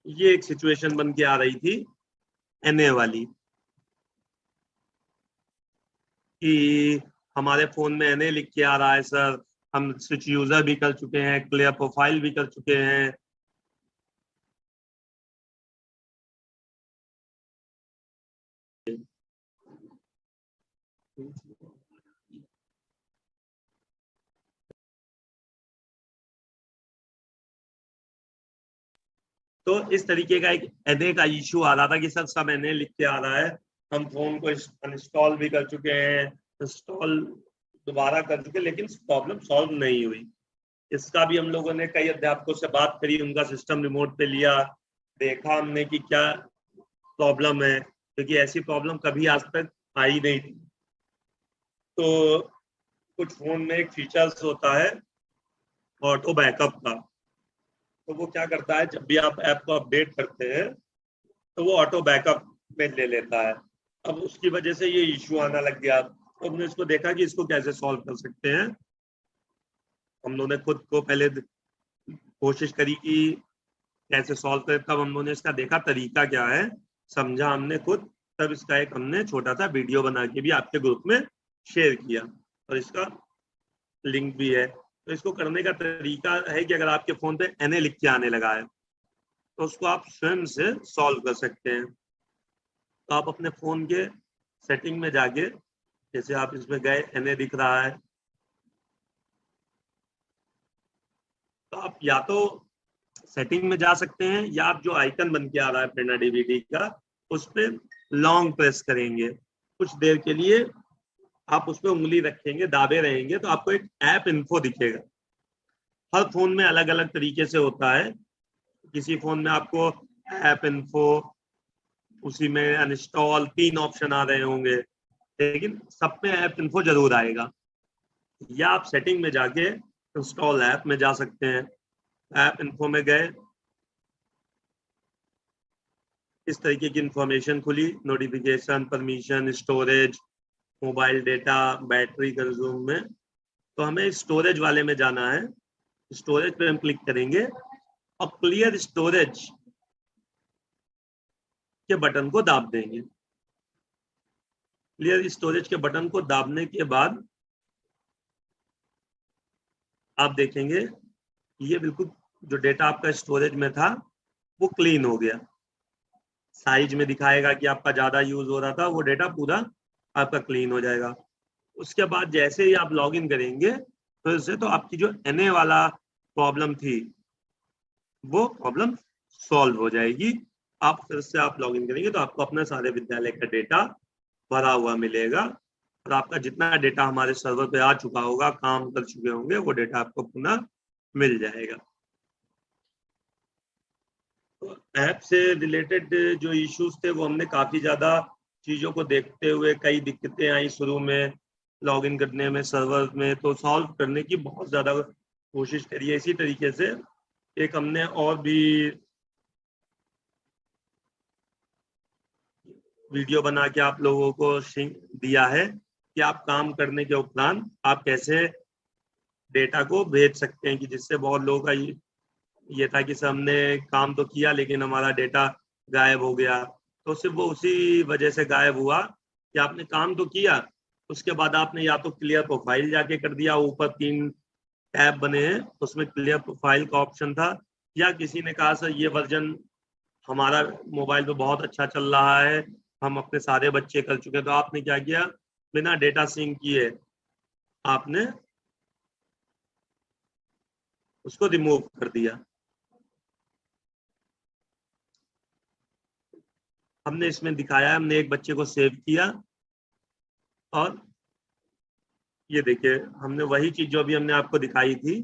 ये एक सिचुएशन बन के आ रही थी एनए वाली कि हमारे फोन में एनए लिख के आ रहा है सर, हम स्विच यूजर भी कर चुके हैं, क्लियर प्रोफाइल भी कर चुके हैं। तो इस तरीके का एक एनए का इशू आ रहा था कि सर सब एनए लिख के आ रहा है, हम फोन को इंस्टॉल भी कर चुके हैं, इंस्टॉल दोबारा कर चुके, लेकिन प्रॉब्लम सॉल्व नहीं हुई। इसका भी हम लोगों ने कई अध्यापकों से बात करी, उनका सिस्टम रिमोट पे लिया, देखा हमने कि क्या प्रॉब्लम है, क्योंकि ऐसी प्रॉब्लम कभी आज तक आई नहीं थी। तो कुछ फोन में एक फीचर्स होता है ऑटो बैकअप का, तो वो क्या करता है, जब भी आप ऐप को अपडेट करते हैं तो वो ऑटो बैकअप में ले लेता है। अब उसकी वजह से ये इश्यू आना लग गया, तो हमने इसको देखा कि इसको कैसे सॉल्व कर सकते हैं। हम लोगों ने खुद को पहले कोशिश करी कि कैसे सॉल्व करें, तब हम लोगों ने इसका देखा तरीका क्या है, समझा हमने खुद, तब इसका एक हमने छोटा सा वीडियो बना के भी आपके ग्रुप में शेयर किया, और इसका लिंक भी है। तो इसको करने का तरीका है कि अगर आपके फोन पे एनए लिख के आने लगा है तो उसको आप स्वयं से सॉल्व कर सकते हैं। तो आप अपने फोन के सेटिंग में जाके, जैसे आप इसमें गए, एनए दिख रहा है, तो आप या तो सेटिंग में जा सकते हैं, या आप जो आइकन बन के आ रहा है प्रेरणा डीवीडी का, उस पर लॉन्ग प्रेस करेंगे, कुछ देर के लिए आप उस पर उंगली रखेंगे, दाबे रहेंगे, तो आपको एक ऐप इन्फो दिखेगा। हर फोन में अलग अलग तरीके से होता है, किसी फोन में आपको ऐप इन्फो, उसी में अनइंस्टॉल, 3 ऑप्शन आ रहे होंगे, लेकिन सब में ऐप इन्फो जरूर आएगा। या आप सेटिंग में जाके इंस्टॉल ऐप में जा सकते हैं। ऐप इन्फो में गए, इस तरीके की इंफॉर्मेशन खुली, notification, permission, storage, mobile data, battery consume में। तो हमें स्टोरेज वाले में जाना है, स्टोरेज पे हम क्लिक करेंगे और क्लियर स्टोरेज के बटन को दाब देंगे। क्लियर स्टोरेज के बटन को दाबने के बाद आप देखेंगे ये बिल्कुल जो डेटा आपका स्टोरेज में था वो क्लीन हो गया। साइज में दिखाएगा कि आपका ज्यादा यूज हो रहा था, वो डेटा पूरा आपका क्लीन हो जाएगा। उसके बाद जैसे ही आप लॉग इन करेंगे फिर से, तो आपकी जो एनए वाला प्रॉब्लम थी वो प्रॉब्लम सॉल्व हो जाएगी। आप फिर से आप लॉग इन करेंगे तो आपको अपना सारे विद्यालय का डेटा भरा हुआ मिलेगा, और आपका जितना डेटा हमारे सर्वर पे आ चुका होगा, काम कर चुके होंगे, वो डेटा आपको पुनः मिल जाएगा। तो ऐप से रिलेटेड जो इश्यूज थे वो हमने काफी ज्यादा चीजों को देखते हुए, कई दिक्कतें आई शुरू में लॉगिन करने में सर्वर में, तो सॉल्व करने की बहुत ज्यादा कोशिश करी है। इसी तरीके से एक हमने और भी वीडियो बना के आप लोगों को दिया है कि आप काम करने के उपरांत आप कैसे डेटा को भेज सकते हैं, कि जिससे बहुत लोगों का ये था कि सर हमने काम तो किया लेकिन हमारा डेटा गायब हो गया। तो सिर्फ वो उसी वजह से गायब हुआ कि आपने काम तो किया, उसके बाद आपने या तो क्लियर प्रोफाइल जाके कर दिया, ऊपर 3 टैब बने हैं उसमें क्लियर प्रोफाइल का ऑप्शन था, या किसी ने कहा सर ये वर्जन हमारा मोबाइल पे बहुत अच्छा चल रहा है, हम अपने सारे बच्चे कर चुके हैं, तो आपने क्या किया, बिना डेटा सिंक किए आपने उसको रिमूव कर दिया। हमने इसमें दिखाया, हमने एक बच्चे को सेव किया, और ये देखिए हमने वही चीज जो अभी हमने आपको दिखाई थी,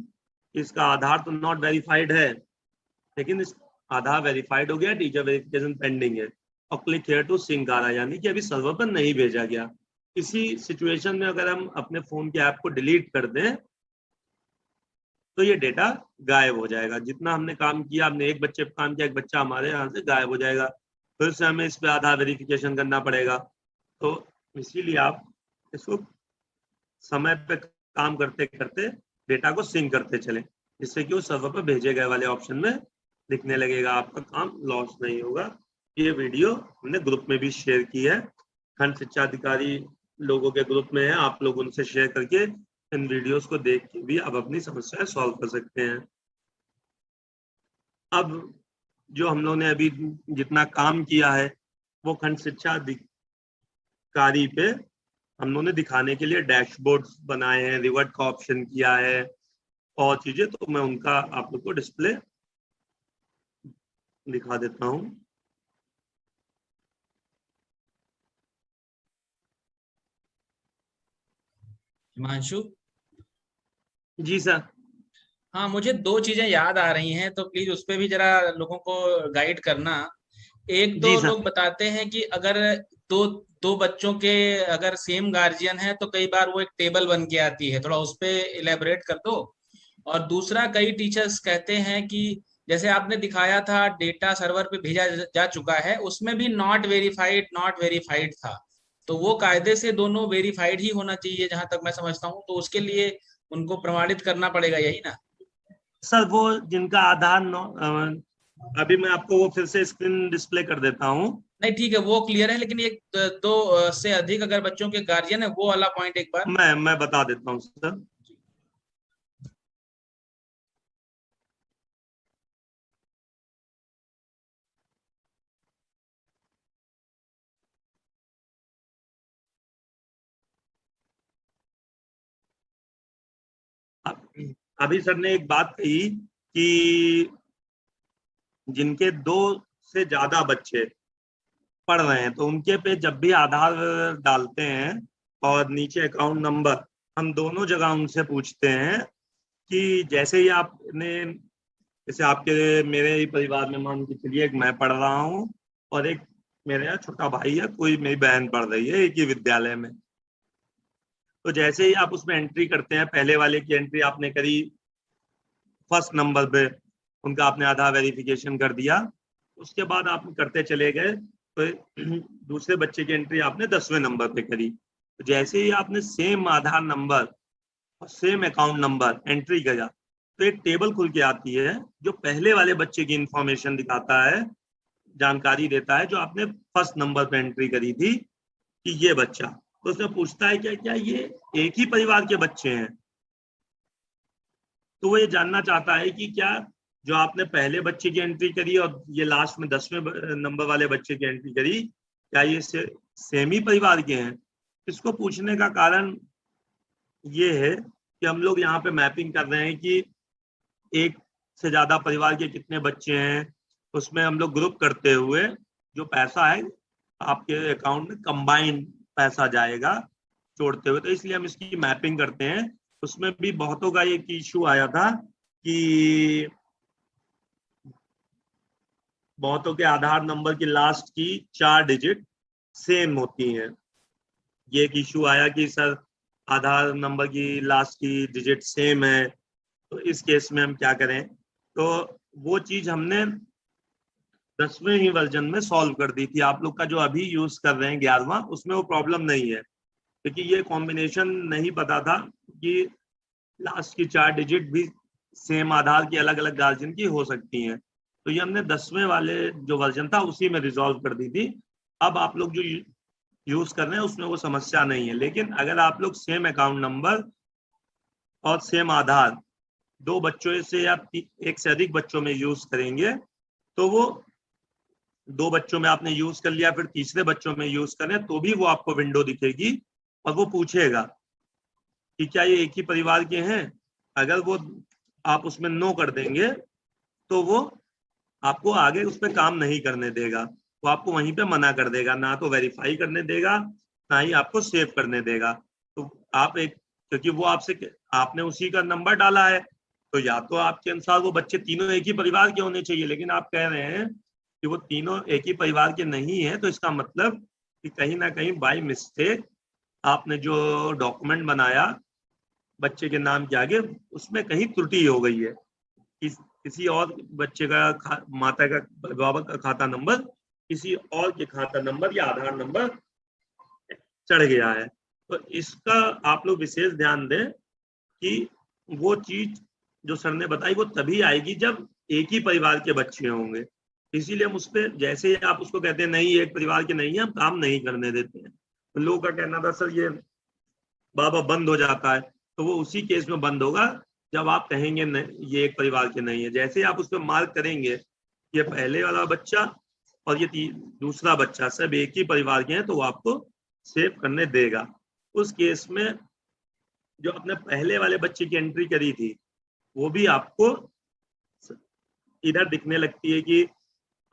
इसका आधार तो नॉट वेरीफाइड है, लेकिन इस आधार वेरीफाइड हो गया, टीचर वेरिफिकेशन पेंडिंग है, और क्लिक हियर टू सिंक आ रहा है, यानी कि अभी सर्वर पर नहीं भेजा गया। इसी सिचुएशन में अगर हम अपने फोन के ऐप को डिलीट कर दें तो ये डेटा गायब हो जाएगा। जितना हमने काम किया, हमने एक बच्चे पे काम किया, एक बच्चा हमारे यहाँ से गायब हो जाएगा, फिर से हमें इस पे आधार वेरिफिकेशन करना पड़ेगा। तो इसीलिए आप इसको समय पे काम करते करते डेटा को सिंक करते चले, जिससे कि वो सर्वर पर भेजे गए वाले ऑप्शन में दिखने लगेगा, आपका काम लॉस नहीं होगा। ये वीडियो हमने ग्रुप में भी शेयर की है, खंड शिक्षा अधिकारी लोगों के ग्रुप में है, आप लोग उनसे शेयर करके इन वीडियोस को देख के भी आप अपनी समस्याएं सॉल्व कर सकते हैं। अब जो हम लोग ने अभी जितना काम किया है वो खंड शिक्षा अधिकारी पे हम लोगों ने दिखाने के लिए डैशबोर्ड्स बनाए हैं, रिवर्ट का ऑप्शन किया है और चीजें, तो मैं उनका आप लोग को डिस्प्ले दिखा देता हूँ। हिमांशु, जी सर। हाँ मुझे दो चीजें याद आ रही हैं, तो प्लीज उस पे भी जरा लोगों को गाइड करना। एक जी तो सर। लोग बताते हैं कि अगर दो दो बच्चों के अगर सेम गार्जियन है तो कई बार वो एक टेबल बन के आती है, थोड़ा उस पे इलेबोरेट कर दो। और दूसरा, कई टीचर्स कहते हैं कि जैसे आपने दिखाया था डेटा सर्वर पे भेजा जा चुका है, उसमें भी नॉट वेरीफाइड था। तो वो कायदे से दोनों वेरीफाइड ही होना चाहिए जहां तक मैं समझता हूँ, तो उसके लिए उनको प्रमाणित करना पड़ेगा, यही ना? सर वो जिनका आधार अभी मैं आपको वो फिर से स्क्रीन डिस्प्ले कर देता हूँ। नहीं ठीक है, वो क्लियर है, लेकिन एक दो से अधिक अगर बच्चों के गार्जियन है, वो वाला पॉइंट एक बार। मैं बता देता हूँ सर। अभी सर ने एक बात कही कि जिनके 2 से ज्यादा बच्चे पढ़ रहे हैं तो उनके पे जब भी आधार डालते हैं और नीचे अकाउंट नंबर, हम दोनों जगह उनसे पूछते हैं कि जैसे ही आपने, जैसे आपके मेरे ही परिवार में मान के चलिए एक मैं पढ़ रहा हूँ और एक मेरे यहाँ छोटा भाई है, कोई मेरी बहन पढ़ रही है एक ही विद्यालय में, तो जैसे ही आप उसमें एंट्री करते हैं, पहले वाले की एंट्री आपने करी फर्स्ट नंबर पे, उनका आपने आधार वेरिफिकेशन कर दिया, उसके बाद आप करते चले गए तो दूसरे बच्चे की एंट्री आपने 10वें नंबर पे करी, तो जैसे ही आपने सेम आधार नंबर और सेम अकाउंट नंबर एंट्री किया तो एक टेबल खुल के आती है जो पहले वाले बच्चे की इंफॉर्मेशन दिखाता है, जानकारी देता है जो आपने फर्स्ट नंबर पे एंट्री करी थी कि ये बच्चा, तो उसमें पूछता है क्या ये एक ही परिवार के बच्चे हैं, तो वो ये जानना चाहता है कि क्या जो आपने पहले बच्चे की एंट्री करी और ये लास्ट में 10वें नंबर वाले बच्चे की एंट्री करी, क्या ये सेम ही परिवार के हैं। इसको पूछने का कारण ये है कि हम लोग यहाँ पे मैपिंग कर रहे हैं कि एक से ज्यादा परिवार के कितने बच्चे हैं, उसमें हम लोग ग्रुप करते हुए जो पैसा है आपके अकाउंट में कंबाइंड पैसा जाएगा जोड़ते हुए, तो इसलिए हम इसकी मैपिंग करते हैं। उसमें भी बहुतों का एक इशू आया था कि बहुतों के आधार नंबर की लास्ट की 4 डिजिट सेम होती हैं। ये एक इशू आया कि सर आधार नंबर की लास्ट की डिजिट सेम है, तो इस केस में हम क्या करें, तो वो चीज हमने 10वें ही वर्जन में सॉल्व कर दी थी। आप लोग का जो अभी यूज कर रहे हैं 11वां, उसमें वो प्रॉब्लम नहीं है, क्योंकि ये कॉम्बिनेशन नहीं पता था कि लास्ट की 4 डिजिट भी सेम आधार की अलग अलग गार्जियन की हो सकती हैं, तो ये हमने 10वें वाले जो वर्जन था उसी में रिजॉल्व कर दी थी। अब आप लोग जो यूज कर रहे हैं उसमें वो समस्या नहीं है, लेकिन अगर आप लोग सेम अकाउंट नंबर और सेम आधार 2 बच्चों से या एक से अधिक बच्चों में यूज करेंगे, तो वो 2 बच्चों में आपने यूज कर लिया, फिर तीसरे बच्चों में यूज करें तो भी वो आपको विंडो दिखेगी और वो पूछेगा कि क्या ये एक ही परिवार के हैं। अगर वो आप उसमें नो कर देंगे तो वो आपको आगे उस पर काम नहीं करने देगा, वो आपको वहीं पे मना कर देगा, ना तो वेरीफाई करने देगा ना ही आपको सेव करने देगा। तो आप एक, क्योंकि वो आपसे, आपने उसी का नंबर डाला है, तो या तो आपके अनुसार वो बच्चे तीनों एक ही परिवार के होने चाहिए, लेकिन आप कह रहे हैं कि वो तीनों एक ही परिवार के नहीं है, तो इसका मतलब कि कहीं ना कहीं बाय मिस्टेक आपने जो डॉक्यूमेंट बनाया बच्चे के नाम के आगे, उसमें कहीं त्रुटि हो गई है, किसी और बच्चे का माता का बाबा का खाता नंबर किसी और के खाता नंबर या आधार नंबर चढ़ गया है। तो इसका आप लोग विशेष ध्यान दें कि वो चीज जो सर ने बताई वो तभी आएगी जब एक ही परिवार के बच्चे होंगे, इसीलिए हम उस पर, जैसे ही आप उसको कहते हैं नहीं एक परिवार के नहीं है, हम काम नहीं करने देते हैं। तो लोगों का कहना था सर ये बाबा बंद हो जाता है, तो वो उसी केस में बंद होगा जब आप कहेंगे नहीं ये एक परिवार के नहीं है। जैसे आप उस पर मार्क करेंगे ये पहले वाला बच्चा और ये दूसरा बच्चा सब एक ही परिवार के हैं, तो वो आपको सेव करने देगा। उस केस में जो आपने पहले वाले बच्चे की एंट्री करी थी वो भी आपको इधर दिखने लगती है कि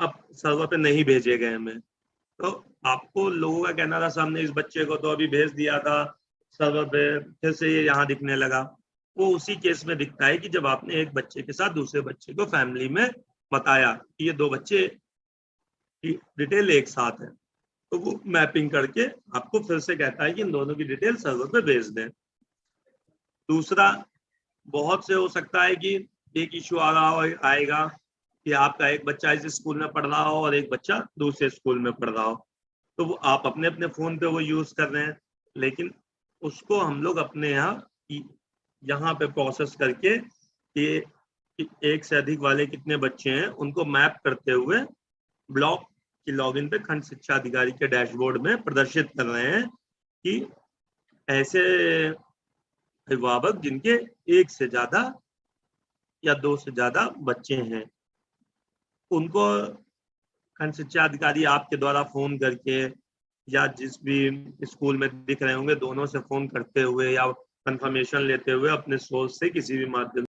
अब सर्वर पे नहीं भेजे गए हमें। तो आपको लोगों का कहना था सामने इस बच्चे को तो अभी भेज दिया था सर्वर पे, फिर से ये यहाँ दिखने लगा, वो उसी केस में दिखता है कि जब आपने एक बच्चे के साथ दूसरे बच्चे को फैमिली में बताया कि ये 2 बच्चे की डिटेल एक साथ है, तो वो मैपिंग करके आपको फिर से कहता है कि इन दोनों की डिटेल सर्वर पे भेज दें। दूसरा, बहुत से हो सकता है कि एक इशू आ रहा हो आएगा कि आपका एक बच्चा इस स्कूल में पढ़ रहा हो और एक बच्चा दूसरे स्कूल में पढ़ रहा हो, तो वो आप अपने अपने फोन पे वो यूज कर रहे हैं, लेकिन उसको हम लोग अपने यहाँ पे प्रोसेस करके कि एक से अधिक वाले कितने बच्चे हैं उनको मैप करते हुए ब्लॉक की लॉगिन पे खंड शिक्षा अधिकारी के डैशबोर्ड में प्रदर्शित कर रहे हैं कि ऐसे अभिभावक जिनके एक से ज्यादा या 2 से ज्यादा बच्चे हैं, उनको खंड शिक्षा अधिकारी आपके द्वारा फोन करके या जिस भी स्कूल में दिख रहे होंगे दोनों से फोन करते हुए या कंफर्मेशन लेते हुए अपने सोर्स से किसी भी माध्यम